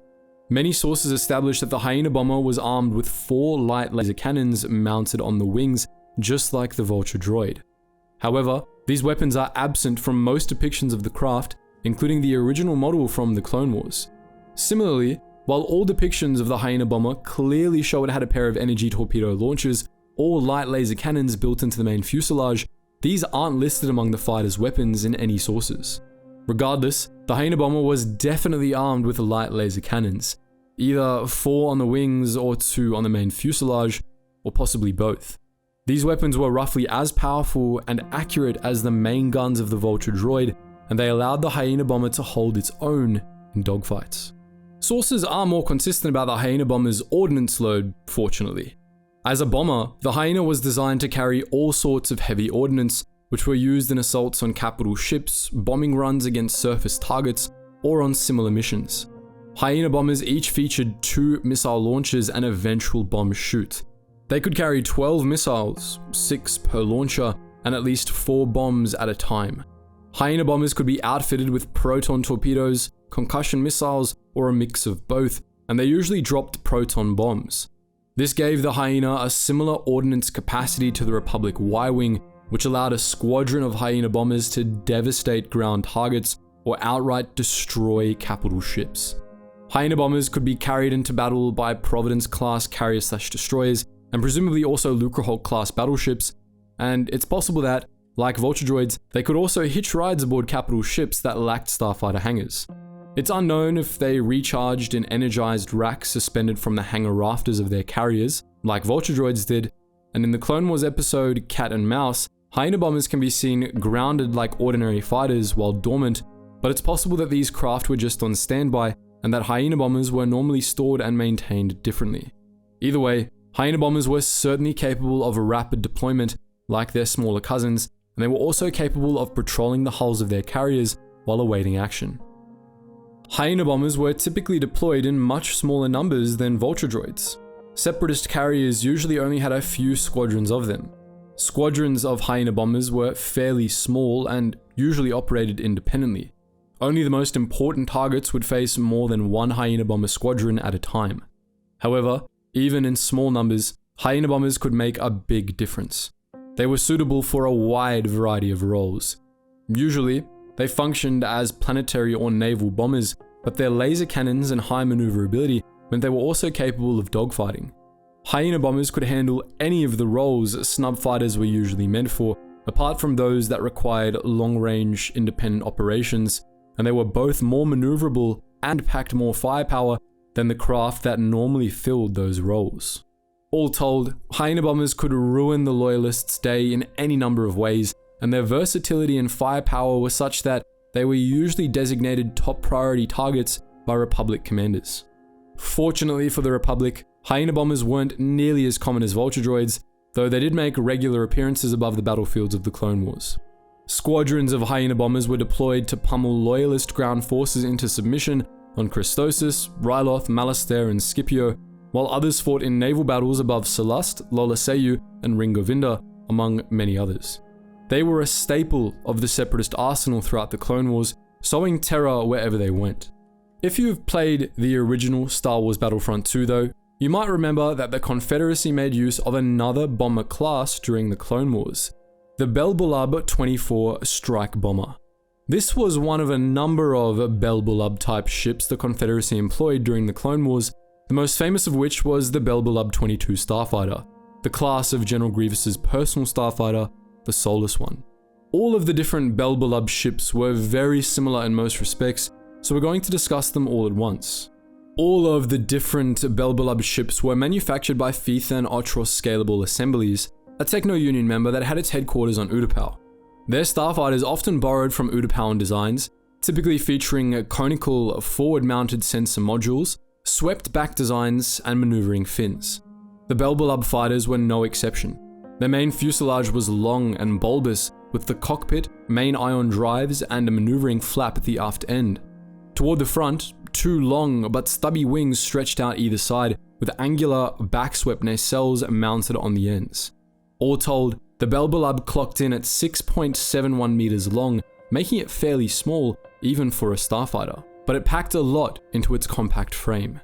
Many sources establish that the Hyena bomber was armed with 4 light laser cannons mounted on the wings, just like the Vulture Droid. However, these weapons are absent from most depictions of the craft, including the original model from the Clone Wars. Similarly, while all depictions of the Hyena bomber clearly show it had a pair of energy torpedo launchers or light laser cannons built into the main fuselage, these aren't listed among the fighter's weapons in any sources. Regardless, the Hyena bomber was definitely armed with light laser cannons, either 4 on the wings or 2 on the main fuselage, or possibly both. These weapons were roughly as powerful and accurate as the main guns of the Vulture Droid, and they allowed the Hyena bomber to hold its own in dogfights. Sources are more consistent about the Hyena bomber's ordnance load, fortunately. As a bomber, the Hyena was designed to carry all sorts of heavy ordnance, which were used in assaults on capital ships, bombing runs against surface targets, or on similar missions. Hyena bombers each featured 2 missile launchers and a ventral bomb chute. They could carry 12 missiles, 6 per launcher, and at least 4 bombs at a time. Hyena bombers could be outfitted with proton torpedoes, concussion missiles, or a mix of both, and they usually dropped proton bombs. This gave the Hyena a similar ordnance capacity to the Republic Y-Wing, which allowed a squadron of Hyena bombers to devastate ground targets or outright destroy capital ships. Hyena bombers could be carried into battle by Providence-class carrier/destroyers, and presumably also Lucrehulk-class battleships, and it's possible that, like Vulture droids, they could also hitch rides aboard capital ships that lacked starfighter hangars. It's unknown if they recharged in energized racks suspended from the hangar rafters of their carriers, like Vulture droids did, and in the Clone Wars episode Cat and Mouse, Hyena bombers can be seen grounded like ordinary fighters while dormant, but it's possible that these craft were just on standby and that Hyena bombers were normally stored and maintained differently. Either way, Hyena bombers were certainly capable of a rapid deployment like their smaller cousins, and they were also capable of patrolling the hulls of their carriers while awaiting action. Hyena bombers were typically deployed in much smaller numbers than Vulture droids. Separatist carriers usually only had a few squadrons of them. Squadrons of Hyena bombers were fairly small and usually operated independently. Only the most important targets would face more than one Hyena bomber squadron at a time. However, even in small numbers, Hyena bombers could make a big difference. They were suitable for a wide variety of roles. Usually, they functioned as planetary or naval bombers, but their laser cannons and high maneuverability meant they were also capable of dogfighting. Hyena bombers could handle any of the roles snub fighters were usually meant for, apart from those that required long-range independent operations, and they were both more maneuverable and packed more firepower than the craft that normally filled those roles. All told, Hyena bombers could ruin the Loyalists' day in any number of ways, and their versatility and firepower were such that they were usually designated top priority targets by Republic commanders. Fortunately for the Republic, Hyena bombers weren't nearly as common as Vulture Droids, though they did make regular appearances above the battlefields of the Clone Wars. Squadrons of Hyena bombers were deployed to pummel Loyalist ground forces into submission on Christosis, Ryloth, Malastare, and Scipio, while others fought in naval battles above Selust, Lola Seyu, and Ring Govinda, among many others. They were a staple of the Separatist arsenal throughout the Clone Wars, sowing terror wherever they went. If you've played the original Star Wars Battlefront 2 though, you might remember that the Confederacy made use of another bomber class during the Clone Wars, the Belbullab 24 Strike Bomber. This was one of a number of Belbullab type ships the Confederacy employed during the Clone Wars, the most famous of which was the Belbullab 22 Starfighter, the class of General Grievous's personal starfighter, the Soulless One. All of the different Belbullab ships were very similar in most respects, so we're going to discuss them all at once. All of the different Belbullab ships were manufactured by Feather Otros Scalable Assemblies, a Techno-Union member that had its headquarters on Utapau. Their starfighters often borrowed from Utapauan designs, typically featuring conical forward-mounted sensor modules, swept-back designs, and maneuvering fins. The Belbullab fighters were no exception. Their main fuselage was long and bulbous, with the cockpit, main ion drives, and a maneuvering flap at the aft end. Toward the front, two long but stubby wings stretched out either side, with angular, back-swept nacelles mounted on the ends. All told, the Belbullab clocked in at 6.71 meters long, making it fairly small, even for a starfighter, but it packed a lot into its compact frame.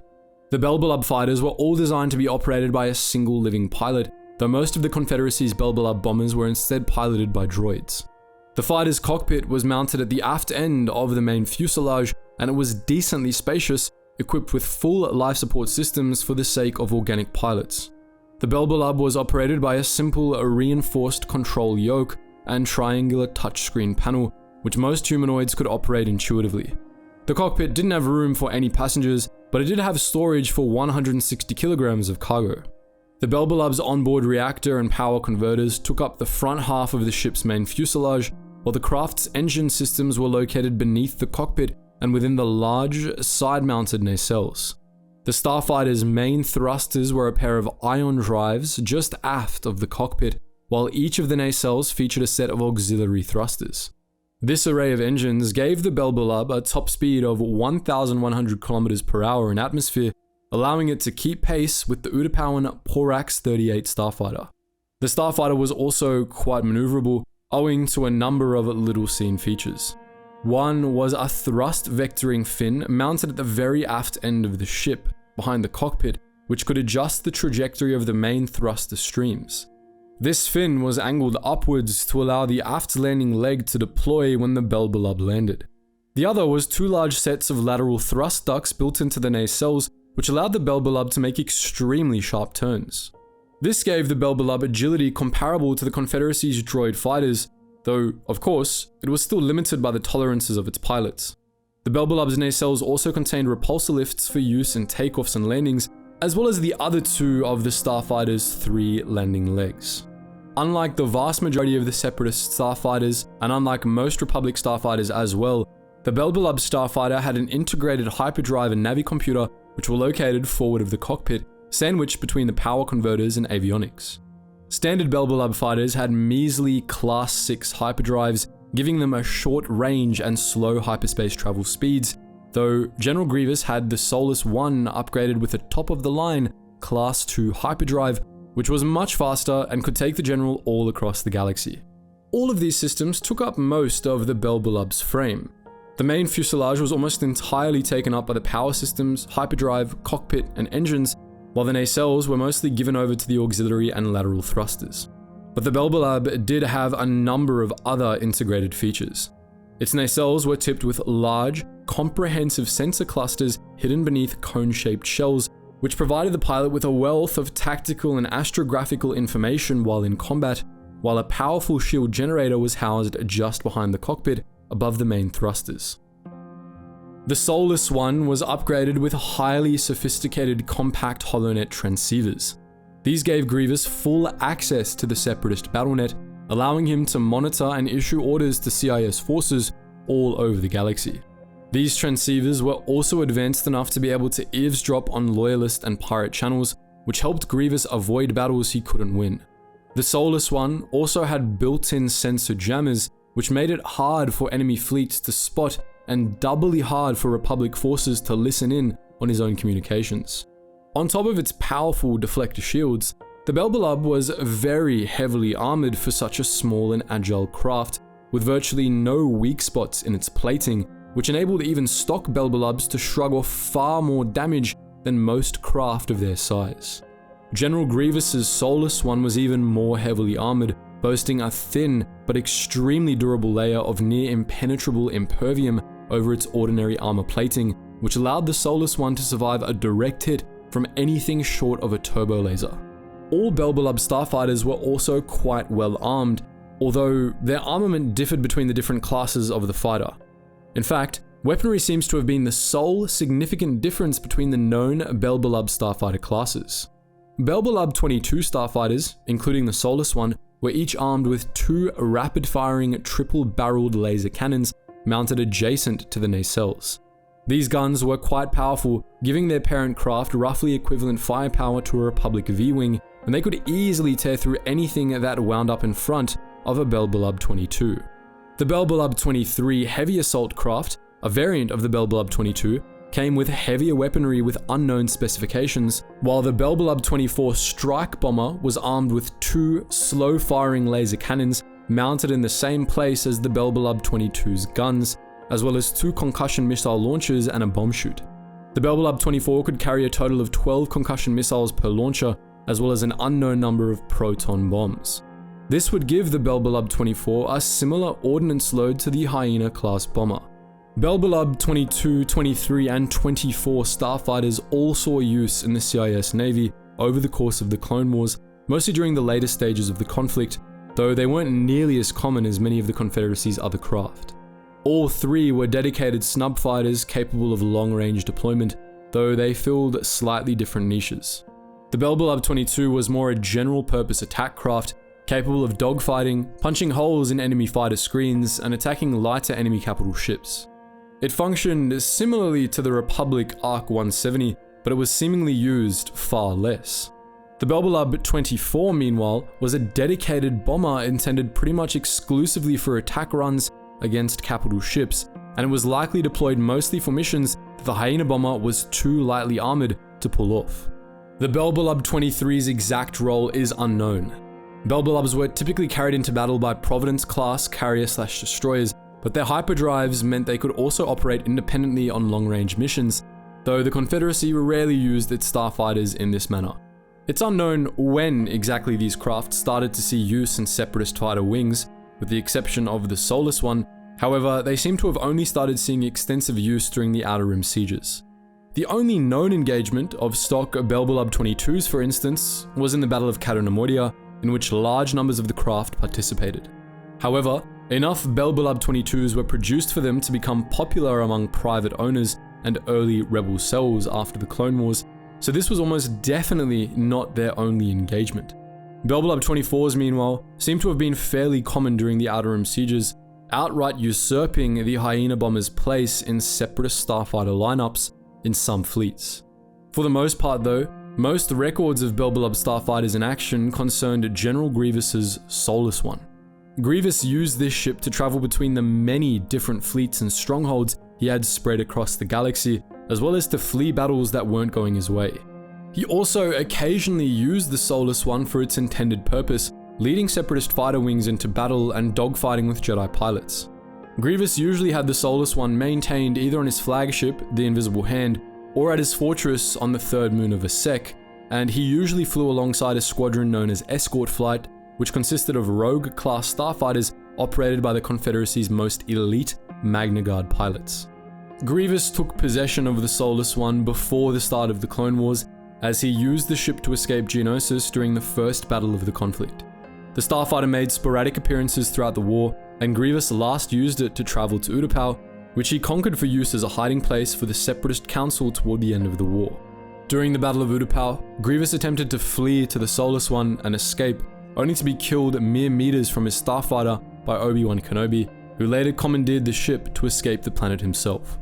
The Belbullab fighters were all designed to be operated by a single living pilot, though most of the Confederacy's Belbullab bombers were instead piloted by droids. The fighter's cockpit was mounted at the aft end of the main fuselage, and it was decently spacious, equipped with full life support systems for the sake of organic pilots. The Belbullab was operated by a simple reinforced control yoke and triangular touchscreen panel, which most humanoids could operate intuitively. The cockpit didn't have room for any passengers, but it did have storage for 160 kilograms of cargo. The Belbullab's onboard reactor and power converters took up the front half of the ship's main fuselage, while the craft's engine systems were located beneath the cockpit and within the large, side-mounted nacelles. The Starfighter's main thrusters were a pair of ion drives just aft of the cockpit, while each of the nacelles featured a set of auxiliary thrusters. This array of engines gave the Belbullab a top speed of 1,100 km per hour in atmosphere, allowing it to keep pace with the Utapauan Porax 38 Starfighter. The Starfighter was also quite maneuverable, owing to a number of little-seen features. One was a thrust vectoring fin mounted at the very aft end of the ship, behind the cockpit, which could adjust the trajectory of the main thruster streams. This fin was angled upwards to allow the aft landing leg to deploy when the Belbullab landed. The other was two large sets of lateral thrust ducts built into the nacelles, which allowed the Belbullab to make extremely sharp turns. This gave the Belbullab agility comparable to the Confederacy's droid fighters, though, of course, it was still limited by the tolerances of its pilots. The Belbullab's nacelles also contained repulsor lifts for use in takeoffs and landings, as well as the other two of the Starfighter's 3 landing legs. Unlike the vast majority of the Separatist Starfighters, and unlike most Republic Starfighters as well, the Belbullab Starfighter had an integrated hyperdrive and navicomputer which were located forward of the cockpit, sandwiched between the power converters and avionics. Standard Belbullab fighters had measly Class 6 hyperdrives, giving them a short range and slow hyperspace travel speeds, though General Grievous had the Soulless One upgraded with a top-of-the-line Class 2 hyperdrive, which was much faster and could take the general all across the galaxy. All of these systems took up most of the Belbullabs frame. The main fuselage was almost entirely taken up by the power systems, hyperdrive, cockpit, and engines, while the nacelles were mostly given over to the auxiliary and lateral thrusters. But the Belbullab did have a number of other integrated features. Its nacelles were tipped with large, comprehensive sensor clusters hidden beneath cone-shaped shells, which provided the pilot with a wealth of tactical and astrographical information while in combat, while a powerful shield generator was housed just behind the cockpit above the main thrusters. The Soulless One was upgraded with highly sophisticated compact HoloNet transceivers. These gave Grievous full access to the Separatist BattleNet, allowing him to monitor and issue orders to CIS forces all over the galaxy. These transceivers were also advanced enough to be able to eavesdrop on Loyalist and pirate channels, which helped Grievous avoid battles he couldn't win. The Soulless One also had built-in sensor jammers, which made it hard for enemy fleets to spot and doubly hard for Republic forces to listen in on his own communications. On top of its powerful deflector shields, the Belbullab was very heavily armored for such a small and agile craft, with virtually no weak spots in its plating, which enabled even stock Belbullabs to shrug off far more damage than most craft of their size. General Grievous's Soulless One was even more heavily armored, boasting a thin but extremely durable layer of near impenetrable impervium over its ordinary armor plating, which allowed the Soulless One to survive a direct hit from anything short of a turbo laser. All Belbullab Starfighters were also quite well armed, although their armament differed between the different classes of the fighter. In fact, weaponry seems to have been the sole significant difference between the known Belbullab Starfighter classes. Belbullab 22 Starfighters, including the Soulless One, were each armed with 2 rapid-firing triple-barreled laser cannons mounted adjacent to the nacelles. These guns were quite powerful, giving their parent craft roughly equivalent firepower to a Republic V-Wing, and they could easily tear through anything that wound up in front of a Belbullab 22. The Belbullab 23 heavy assault craft, a variant of the Belbullab 22, came with heavier weaponry with unknown specifications, while the Belbullab 24 strike bomber was armed with 2 slow-firing laser cannons mounted in the same place as the Belbullab 22's guns, as well as 2 concussion missile launchers and a bomb chute. The Belbullab 24 could carry a total of 12 concussion missiles per launcher, as well as an unknown number of proton bombs. This would give the Belbullab 24 a similar ordnance load to the Hyena-class bomber. Belbullab 22, 23, and 24 Starfighters all saw use in the CIS Navy over the course of the Clone Wars, mostly during the later stages of the conflict, though they weren't nearly as common as many of the Confederacy's other craft. All 3 were dedicated snub fighters capable of long-range deployment, though they filled slightly different niches. The Belbullab 22 was more a general-purpose attack craft, capable of dogfighting, punching holes in enemy fighter screens, and attacking lighter enemy capital ships. It functioned similarly to the Republic Arc 170, but it was seemingly used far less. The Belbullab 24, meanwhile, was a dedicated bomber intended pretty much exclusively for attack runs against capital ships, and it was likely deployed mostly for missions that the Hyena bomber was too lightly armored to pull off. The Belbullab 23's exact role is unknown. Belbullabs were typically carried into battle by Providence-class carrier/destroyers, but their hyperdrives meant they could also operate independently on long-range missions, though the Confederacy rarely used its starfighters in this manner. It's unknown when exactly these craft started to see use in Separatist fighter wings, with the exception of the Soulless One. However, they seem to have only started seeing extensive use during the Outer Rim sieges. The only known engagement of stock Belbullab 22s, for instance, was in the Battle of Catanamortia, in which large numbers of the craft participated. However, enough Belbullab 22s were produced for them to become popular among private owners and early rebel cells after the Clone Wars, so this was almost definitely not their only engagement. Belbullab 24s, meanwhile, seem to have been fairly common during the Outer Rim sieges, outright usurping the Hyena bombers' place in Separatist Starfighter lineups in some fleets. For the most part though, most records of Belbullab Starfighters in action concerned General Grievous's Soulless One. Grievous used this ship to travel between the many different fleets and strongholds he had spread across the galaxy, as well as to flee battles that weren't going his way. He also occasionally used the Soulless One for its intended purpose, leading Separatist fighter wings into battle and dogfighting with Jedi pilots. Grievous usually had the Soulless One maintained either on his flagship, the Invisible Hand, or at his fortress on the third moon of Asek, and he usually flew alongside a squadron known as Escort Flight, which consisted of rogue-class starfighters operated by the Confederacy's most elite Magna Guard pilots. Grievous took possession of the Soulless One before the start of the Clone Wars, as he used the ship to escape Geonosis during the first battle of the conflict. The Starfighter made sporadic appearances throughout the war, and Grievous last used it to travel to Utapau, which he conquered for use as a hiding place for the Separatist Council toward the end of the war. During the Battle of Utapau, Grievous attempted to flee to the Soulless One and escape, only to be killed mere meters from his Starfighter by Obi-Wan Kenobi, who later commandeered the ship to escape the planet himself.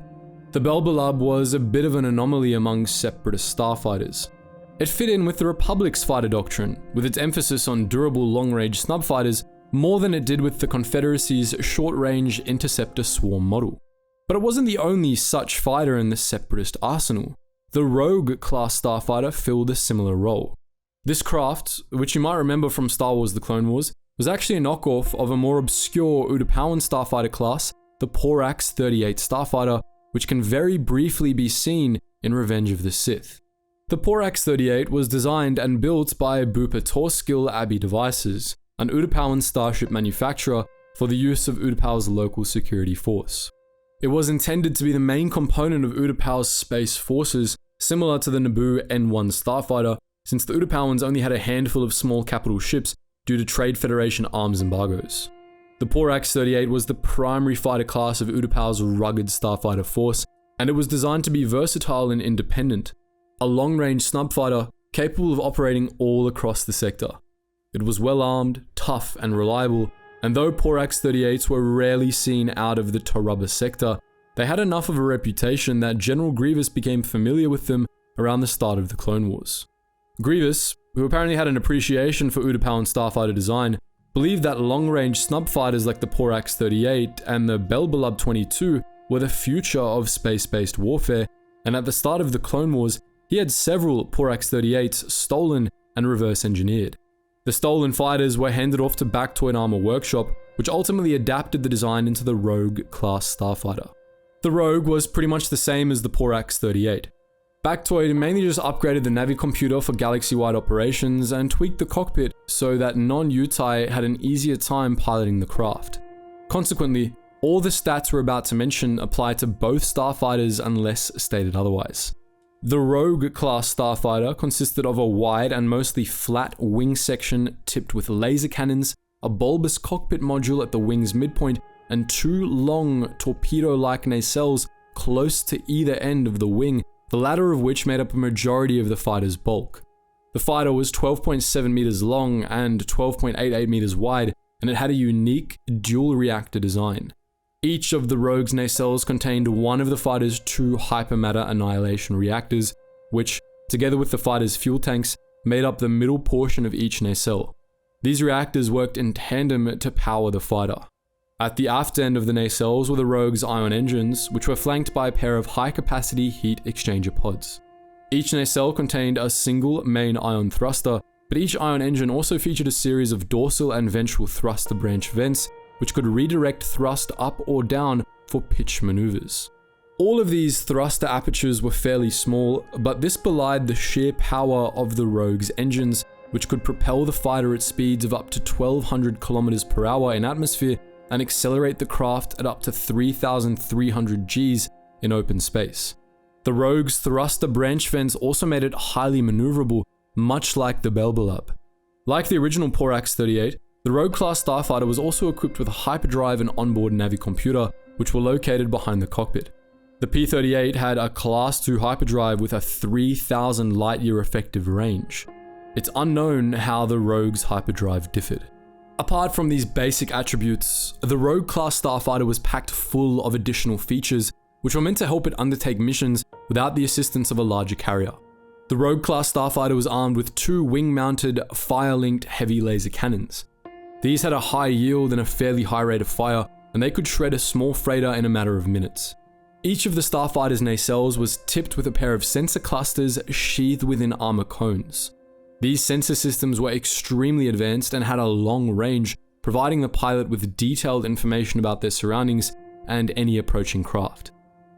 The Belbullab was a bit of an anomaly among Separatist Starfighters. It fit in with the Republic's fighter doctrine, with its emphasis on durable long-range snub fighters more than it did with the Confederacy's short-range interceptor swarm model. But it wasn't the only such fighter in the Separatist arsenal. The Rogue-class Starfighter filled a similar role. This craft, which you might remember from Star Wars The Clone Wars, was actually a knockoff of a more obscure Utapauan Starfighter class, the Porax 38 Starfighter, which can very briefly be seen in Revenge of the Sith. The Porax 38 was designed and built by Bupa Torskill Abbey Devices, an Utapauan starship manufacturer, for the use of Utapau's local security force. It was intended to be the main component of Utapau's space forces, similar to the Naboo N1 Starfighter, since the Utapauans only had a handful of small capital ships due to Trade Federation arms embargoes. The Porax 38 was the primary fighter class of Utapau's rugged starfighter force, and it was designed to be versatile and independent, a long-range snub fighter capable of operating all across the sector. It was well-armed, tough, and reliable, and though Porax 38s were rarely seen out of the Tarubba sector, they had enough of a reputation that General Grievous became familiar with them around the start of the Clone Wars. Grievous, who apparently had an appreciation for Utapauan starfighter design, believed that long-range snub fighters like the Porax 38 and the Belbullab 22 were the future of space-based warfare, and at the start of the Clone Wars, he had several Porax 38s stolen and reverse-engineered. The stolen fighters were handed off to Bactoid Armor Workshop, which ultimately adapted the design into the Rogue-class Starfighter. The Rogue was pretty much the same as the Porax 38. Bactoid mainly just upgraded the Navicomputer for galaxy-wide operations and tweaked the cockpit so that non-Yutai had an easier time piloting the craft. Consequently, all the stats we're about to mention apply to both Starfighters unless stated otherwise. The Rogue-class Starfighter consisted of a wide and mostly flat wing section tipped with laser cannons, a bulbous cockpit module at the wing's midpoint, and two long torpedo-like nacelles close to either end of the wing, the latter of which made up a majority of the fighter's bulk. The fighter was 12.7 meters long and 12.88 meters wide, and it had a unique dual-reactor design. Each of the Rogue's nacelles contained one of the fighter's two hypermatter annihilation reactors, which, together with the fighter's fuel tanks, made up the middle portion of each nacelle. These reactors worked in tandem to power the fighter. At the aft end of the nacelles were the Rogue's ion engines, which were flanked by a pair of high-capacity heat exchanger pods. Each nacelle contained a single main ion thruster, but each ion engine also featured a series of dorsal and ventral thruster branch vents, which could redirect thrust up or down for pitch maneuvers. All of these thruster apertures were fairly small, but this belied the sheer power of the Rogue's engines, which could propel the fighter at speeds of up to 1200 km per hour in atmosphere and accelerate the craft at up to 3,300 Gs in open space. The Rogue's thruster branch vents also made it highly maneuverable, much like the Belbullab. Like the original Porax 38, the Rogue-class Starfighter was also equipped with a hyperdrive and onboard navicomputer, which were located behind the cockpit. The P-38 had a Class 2 hyperdrive with a 3,000 light-year effective range. It's unknown how the Rogue's hyperdrive differed. Apart from these basic attributes, the Rogue-class Starfighter was packed full of additional features, which were meant to help it undertake missions without the assistance of a larger carrier. The Rogue-class Starfighter was armed with two wing-mounted, fire-linked heavy laser cannons. These had a high yield and a fairly high rate of fire, and they could shred a small freighter in a matter of minutes. Each of the Starfighter's nacelles was tipped with a pair of sensor clusters sheathed within armor cones. These sensor systems were extremely advanced and had a long range, providing the pilot with detailed information about their surroundings and any approaching craft.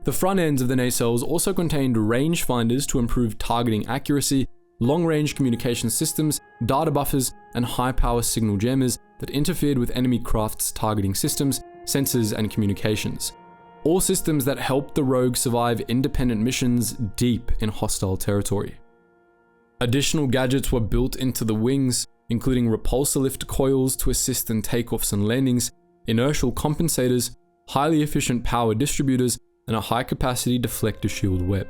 The front ends of the nacelles also contained rangefinders to improve targeting accuracy, long-range communication systems, data buffers, and high-power signal jammers that interfered with enemy craft's targeting systems, sensors, and communications. All systems that helped the Rogue survive independent missions deep in hostile territory. Additional gadgets were built into the wings, including repulsor lift coils to assist in takeoffs and landings, inertial compensators, highly efficient power distributors, and a high-capacity deflector shield web.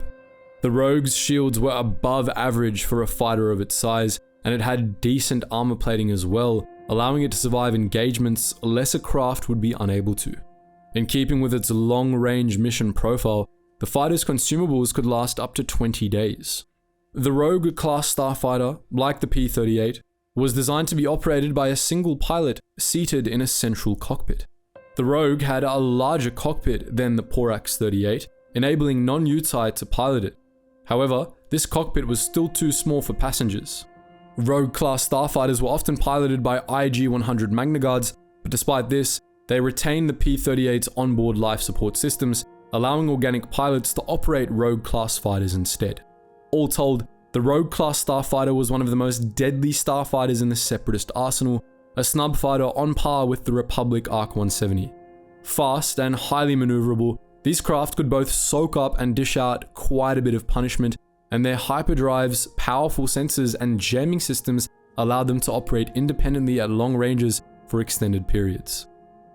The Rogue's shields were above average for a fighter of its size, and it had decent armor plating as well, allowing it to survive engagements lesser craft would be unable to. In keeping with its long-range mission profile, the fighter's consumables could last up to 20 days. The Rogue-class Starfighter, like the P-38, was designed to be operated by a single pilot seated in a central cockpit. The Rogue had a larger cockpit than the Porax-38, enabling non-Utai to pilot it. However, this cockpit was still too small for passengers. Rogue-class Starfighters were often piloted by IG-100 Magna Guards, but despite this, they retained the P-38's onboard life support systems, allowing organic pilots to operate Rogue-class fighters instead. All told, the Rogue-class Starfighter was one of the most deadly starfighters in the Separatist arsenal, a snub fighter on par with the Republic ARC-170. Fast and highly maneuverable, these craft could both soak up and dish out quite a bit of punishment, and their hyperdrives, powerful sensors, and jamming systems allowed them to operate independently at long ranges for extended periods.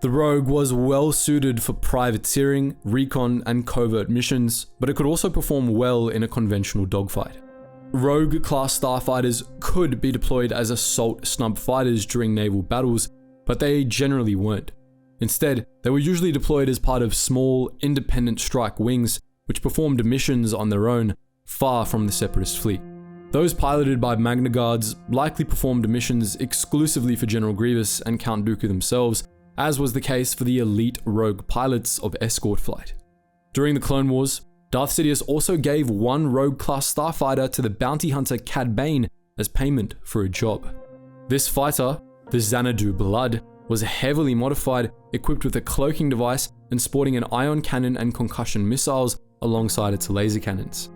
The Rogue was well suited for privateering, recon, and covert missions, but it could also perform well in a conventional dogfight. Rogue-class Starfighters could be deployed as assault snub fighters during naval battles, but they generally weren't. Instead, they were usually deployed as part of small, independent strike wings, which performed missions on their own, far from the Separatist fleet. Those piloted by Magna Guards likely performed missions exclusively for General Grievous and Count Dooku themselves, as was the case for the elite rogue pilots of escort flight. During the Clone Wars, Darth Sidious also gave one Rogue-class Starfighter to the bounty hunter Cad Bane as payment for a job. This fighter, the Xanadu Blood, was heavily modified, equipped with a cloaking device, and sporting an ion cannon and concussion missiles alongside its laser cannons.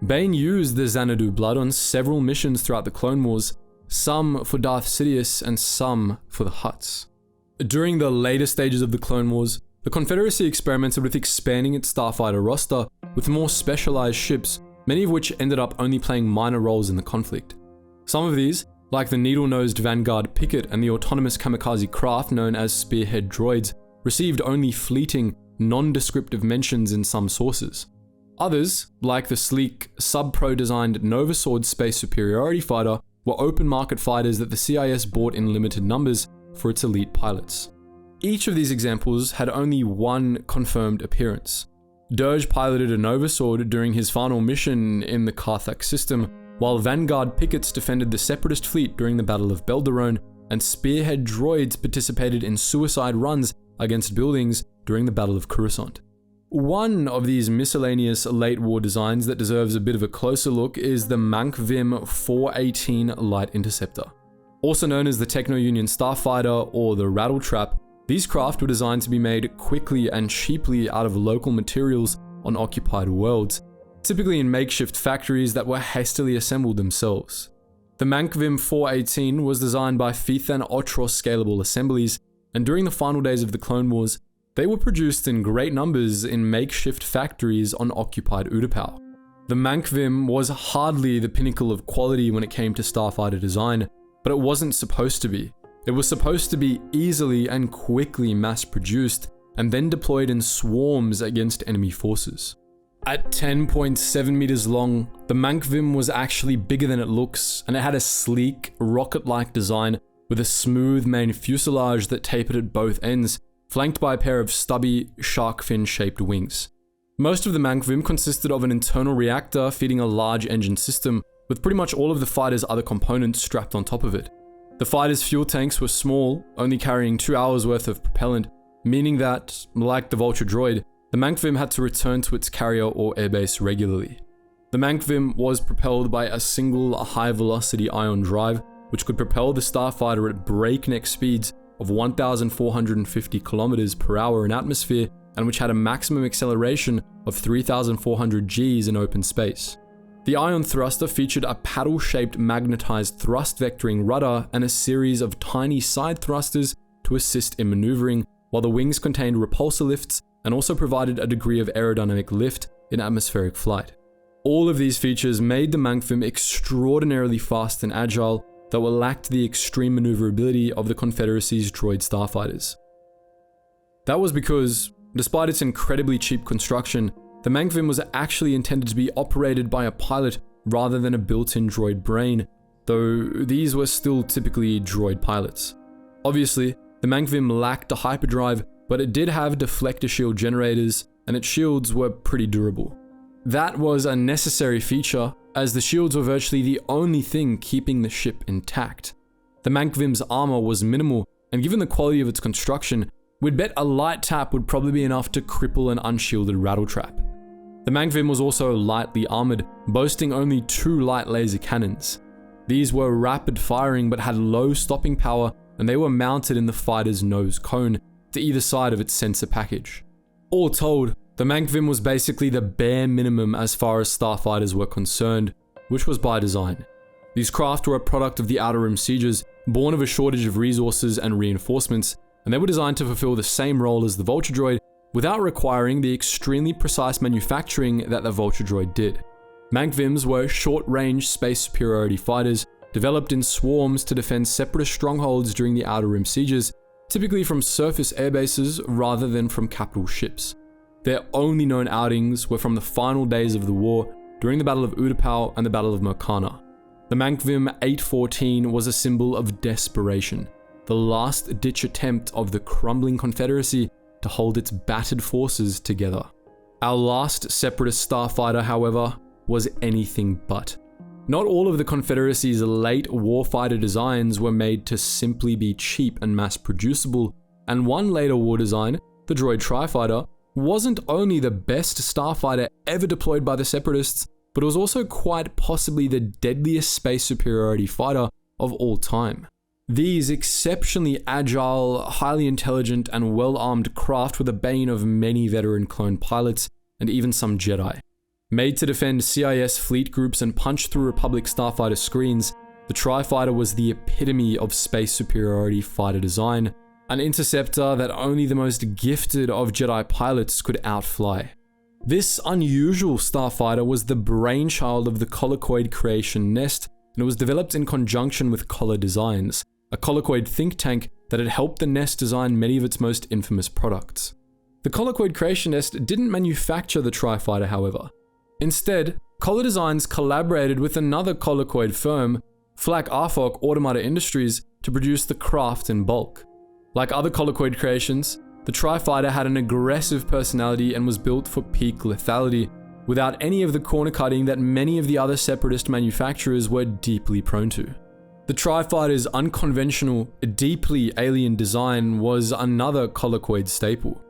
Bane used the Xanadu Blood on several missions throughout the Clone Wars, some for Darth Sidious and some for the Hutts. During the later stages of the Clone Wars, the Confederacy experimented with expanding its Starfighter roster with more specialized ships, many of which ended up only playing minor roles in the conflict. Some of these, like the needle-nosed Vanguard Picket and the autonomous kamikaze craft known as Spearhead Droids, received only fleeting, non-descriptive mentions in some sources. Others, like the sleek, sub-pro designed Nova Sword Space Superiority Fighter, were open market fighters that the CIS bought in limited numbers for its elite pilots. Each of these examples had only one confirmed appearance. Dirge piloted a Nova Sword during his final mission in the Carthax system, while Vanguard Pickets defended the Separatist fleet during the Battle of Belderone, and Spearhead Droids participated in suicide runs against buildings during the Battle of Coruscant. One of these miscellaneous late war designs that deserves a bit of a closer look is the Mankvim 418 Light Interceptor. Also known as the Techno-Union Starfighter or the Rattletrap, these craft were designed to be made quickly and cheaply out of local materials on occupied worlds, typically in makeshift factories that were hastily assembled themselves. The Mankvim 418 was designed by Fethan Otros Scalable Assemblies, and during the final days of the Clone Wars, they were produced in great numbers in makeshift factories on occupied Utapau. The Mankvim was hardly the pinnacle of quality when it came to Starfighter design, but it wasn't supposed to be. It was supposed to be easily and quickly mass-produced, and then deployed in swarms against enemy forces. At 10.7 meters long, the Mankvim was actually bigger than it looks, and it had a sleek, rocket-like design with a smooth main fuselage that tapered at both ends, flanked by a pair of stubby, shark fin-shaped wings. Most of the Mankvim consisted of an internal reactor feeding a large engine system, with pretty much all of the fighter's other components strapped on top of it. The fighter's fuel tanks were small, only carrying 2 hours worth of propellant, meaning that, like the Vulture Droid, the Mankvim had to return to its carrier or airbase regularly. The Mankvim was propelled by a single high-velocity ion drive, which could propel the Starfighter at breakneck speeds of 1,450 kilometers per hour in atmosphere, and which had a maximum acceleration of 3,400 Gs in open space. The ion thruster featured a paddle-shaped magnetized thrust vectoring rudder and a series of tiny side thrusters to assist in maneuvering, while the wings contained repulsor lifts and also provided a degree of aerodynamic lift in atmospheric flight. All of these features made the Mankvim extraordinarily fast and agile, that lacked the extreme maneuverability of the Confederacy's droid starfighters. That was because, despite its incredibly cheap construction, the Mankvim was actually intended to be operated by a pilot rather than a built-in droid brain, though these were still typically droid pilots. Obviously, the Mankvim lacked a hyperdrive, but it did have deflector shield generators, and its shields were pretty durable. That was a necessary feature, as the shields were virtually the only thing keeping the ship intact. The Mankvim's armor was minimal, and given the quality of its construction, we'd bet a light tap would probably be enough to cripple an unshielded rattletrap. The Mankvim was also lightly armored, boasting only 2 light laser cannons. These were rapid firing but had low stopping power, and they were mounted in the fighter's nose cone to either side of its sensor package. All told, the Mankvim was basically the bare minimum as far as starfighters were concerned, which was by design. These craft were a product of the Outer Rim sieges, born of a shortage of resources and reinforcements, and they were designed to fulfill the same role as the Vulture Droid without requiring the extremely precise manufacturing that the Vulture Droid did. Mankvims were short-range space superiority fighters developed in swarms to defend Separatist strongholds during the Outer Rim sieges, typically from surface airbases rather than from capital ships. Their only known outings were from the final days of the war, during the Battle of Utapau and the Battle of Mokana. The Mankvim 814 was a symbol of desperation, the last-ditch attempt of the crumbling Confederacy to hold its battered forces together. Our last Separatist Starfighter, however, was anything but. Not all of the Confederacy's late warfighter designs were made to simply be cheap and mass-producible, and one later war design, the Droid Tri-Fighter, wasn't only the best starfighter ever deployed by the Separatists, but it was also quite possibly the deadliest space superiority fighter of all time. These exceptionally agile, highly intelligent, and well-armed craft were the bane of many veteran clone pilots, and even some Jedi. Made to defend CIS fleet groups and punch through Republic starfighter screens, the Tri-Fighter was the epitome of space superiority fighter design, an interceptor that only the most gifted of Jedi pilots could outfly. This unusual starfighter was the brainchild of the Colicoid Creation Nest, and it was developed in conjunction with Collar Designs, a Colicoid think tank that had helped the Nest design many of its most infamous products. The Colicoid Creation Nest didn't manufacture the Tri-Fighter, however. Instead, Collar Designs collaborated with another Colicoid firm, Flak Arfok Automata Industries, to produce the craft in bulk. Like other Colicoid creations, the Tri-Fighter had an aggressive personality and was built for peak lethality, without any of the corner cutting that many of the other Separatist manufacturers were deeply prone to. The Tri-Fighter's unconventional, deeply alien design was another Colicoid staple.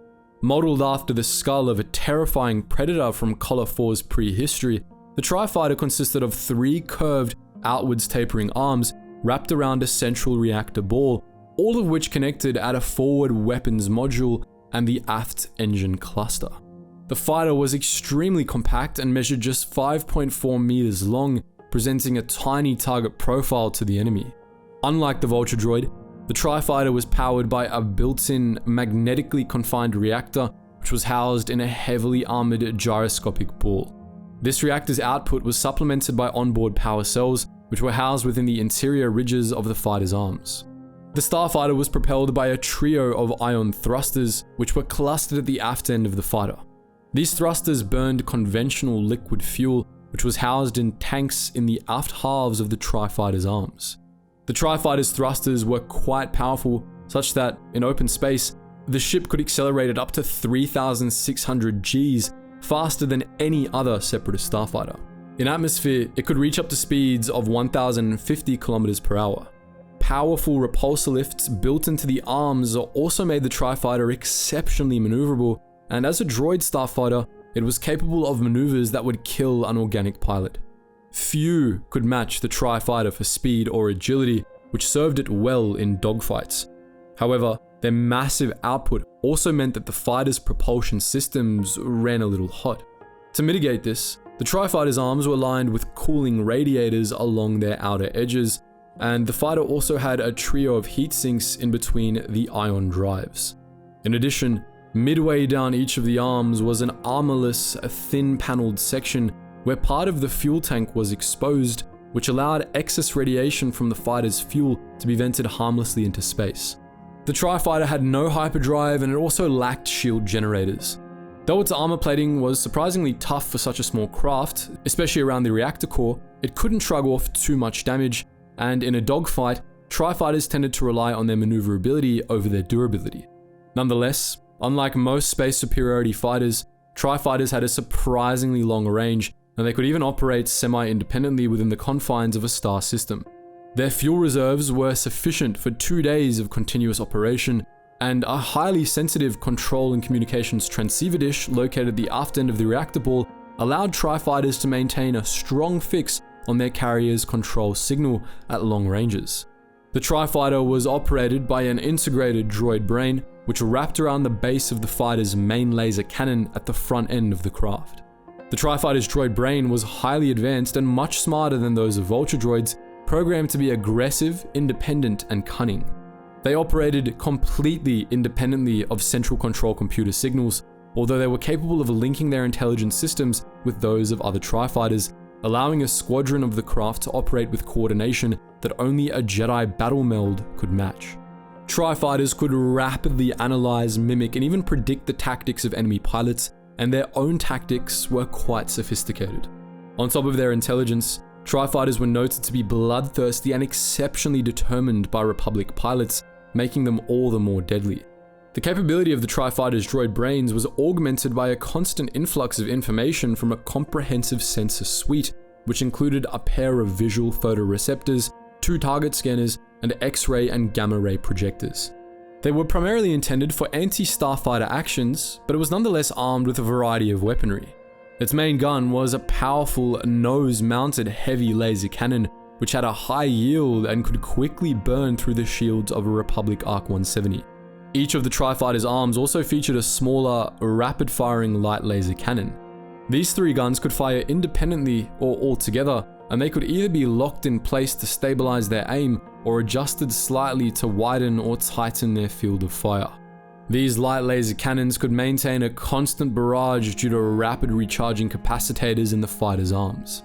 Modeled after the skull of a terrifying predator from Collar 4's prehistory, the Tri-Fighter consisted of 3 curved, outwards tapering arms wrapped around a central reactor ball, all of which connected at a forward weapons module and the aft engine cluster. The fighter was extremely compact and measured just 5.4 meters long, presenting a tiny target profile to the enemy. Unlike the Vulture Droid, the Tri-Fighter was powered by a built-in, magnetically confined reactor, which was housed in a heavily armored gyroscopic ball. This reactor's output was supplemented by onboard power cells, which were housed within the interior ridges of the fighter's arms. The Starfighter was propelled by a trio of ion thrusters, which were clustered at the aft end of the fighter. These thrusters burned conventional liquid fuel, which was housed in tanks in the aft halves of the Tri-Fighter's arms. The Tri-Fighter's thrusters were quite powerful, such that, in open space, the ship could accelerate at up to 3,600 Gs, faster than any other Separatist Starfighter. In atmosphere, it could reach up to speeds of 1,050 kilometers per hour. Powerful repulsor lifts built into the arms also made the Tri-Fighter exceptionally maneuverable, and as a droid starfighter, it was capable of maneuvers that would kill an organic pilot. Few could match the Tri-Fighter for speed or agility, which served it well in dogfights. However, their massive output also meant that the fighter's propulsion systems ran a little hot. To mitigate this, the Tri-Fighter's arms were lined with cooling radiators along their outer edges, and the fighter also had a trio of heat sinks in between the ion drives. In addition, midway down each of the arms was an armorless, thin-paneled section where part of the fuel tank was exposed, which allowed excess radiation from the fighter's fuel to be vented harmlessly into space. The Tri-Fighter had no hyperdrive, and it also lacked shield generators. Though its armor plating was surprisingly tough for such a small craft, especially around the reactor core, it couldn't shrug off too much damage, and in a dogfight, Tri-Fighters tended to rely on their maneuverability over their durability. Nonetheless, unlike most space superiority fighters, Tri-Fighters had a surprisingly long range, and they could even operate semi-independently within the confines of a star system. Their fuel reserves were sufficient for 2 days of continuous operation, and a highly sensitive control and communications transceiver dish located at the aft end of the reactor ball allowed Tri-Fighters to maintain a strong fix on their carrier's control signal at long ranges. The Tri-Fighter was operated by an integrated droid brain, which wrapped around the base of the fighter's main laser cannon at the front end of the craft. The Tri-Fighter's droid brain was highly advanced and much smarter than those of Vulture Droids, programmed to be aggressive, independent, and cunning. They operated completely independently of central control computer signals, although they were capable of linking their intelligence systems with those of other Tri-Fighters, allowing a squadron of the craft to operate with coordination that only a Jedi battle meld could match. Tri-Fighters could rapidly analyze, mimic, and even predict the tactics of enemy pilots, and their own tactics were quite sophisticated. On top of their intelligence, Tri-Fighters were noted to be bloodthirsty and exceptionally determined by Republic pilots, making them all the more deadly. The capability of the Tri-Fighter's droid brains was augmented by a constant influx of information from a comprehensive sensor suite, which included a pair of visual photoreceptors, 2 target scanners, and X-ray and gamma-ray projectors. They were primarily intended for anti-starfighter actions, but it was nonetheless armed with a variety of weaponry. Its main gun was a powerful, nose-mounted heavy laser cannon, which had a high yield and could quickly burn through the shields of a Republic ARC-170. Each of the Tri-Fighter's arms also featured a smaller, rapid-firing light laser cannon. These 3 guns could fire independently or all together, and they could either be locked in place to stabilize their aim or adjusted slightly to widen or tighten their field of fire. These light laser cannons could maintain a constant barrage due to rapid recharging capacitors in the fighter's arms.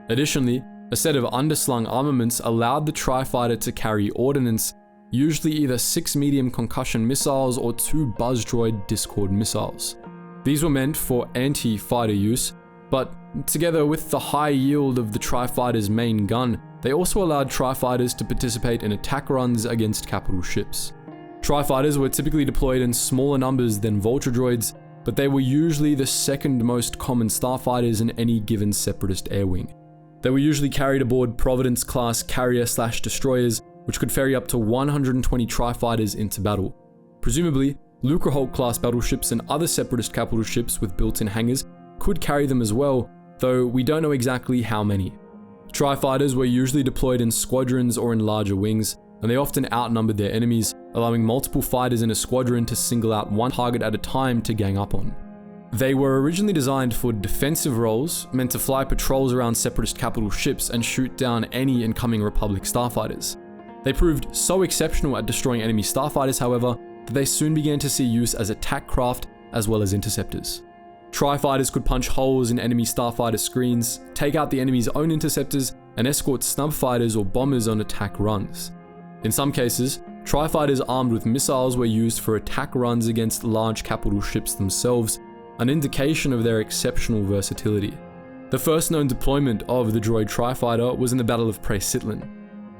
Additionally, a set of underslung armaments allowed the Tri-Fighter to carry ordnance, usually either 6 medium concussion missiles or 2 Buzz Droid Discord missiles. These were meant for anti-fighter use, but together with the high yield of the Tri-Fighter's main gun, they also allowed Tri-Fighters to participate in attack runs against capital ships. Tri-Fighters were typically deployed in smaller numbers than Vulture Droids, but they were usually the second most common Starfighters in any given Separatist air wing. They were usually carried aboard Providence-class carrier/destroyers, which could ferry up to 120 Tri-Fighters into battle. Presumably, Lucrehulk-class battleships and other Separatist capital ships with built-in hangars could carry them as well, though we don't know exactly how many. Tri-Fighters were usually deployed in squadrons or in larger wings, and they often outnumbered their enemies, allowing multiple fighters in a squadron to single out one target at a time to gang up on. They were originally designed for defensive roles, meant to fly patrols around Separatist capital ships and shoot down any incoming Republic starfighters. They proved so exceptional at destroying enemy starfighters, however, that they soon began to see use as attack craft as well as interceptors. Tri-Fighters could punch holes in enemy starfighter screens, take out the enemy's own interceptors, and escort snub fighters or bombers on attack runs. In some cases, Tri-Fighters armed with missiles were used for attack runs against large capital ships themselves, an indication of their exceptional versatility. The first known deployment of the droid Tri-Fighter was in the Battle of Pre-Sitlin.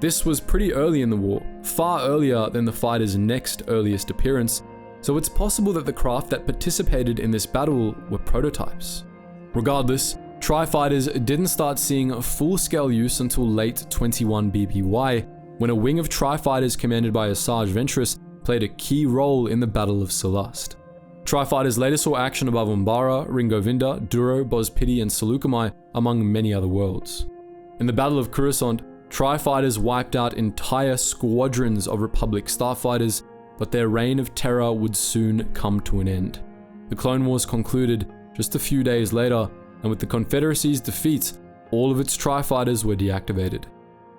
This was pretty early in the war, far earlier than the fighter's next earliest appearance, so it's possible that the craft that participated in this battle were prototypes. Regardless, Tri-Fighters didn't start seeing full-scale use until late 21 BBY, when a wing of Tri-Fighters commanded by Asajj Ventress played a key role in the Battle of Selast. Tri-fighters later saw action above Umbara, Ringovinda, Duro, Bospiti, and Seleucami, among many other worlds. In the Battle of Coruscant, Tri-fighters wiped out entire squadrons of Republic starfighters, but their reign of terror would soon come to an end. The Clone Wars concluded just a few days later, and with the Confederacy's defeat, all of its Tri-fighters were deactivated.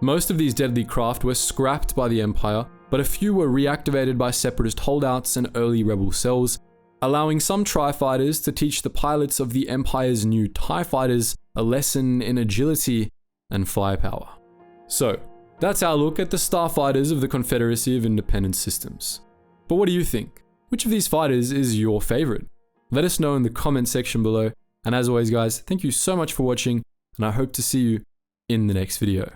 Most of these deadly craft were scrapped by the Empire, but a few were reactivated by Separatist holdouts and early rebel cells, allowing some Tri-fighters to teach the pilots of the Empire's new TIE fighters a lesson in agility and firepower. So, that's our look at the Starfighters of the Confederacy of Independent Systems. But what do you think? Which of these fighters is your favorite? Let us know in the comment section below, and as always guys, thank you so much for watching, and I hope to see you in the next video.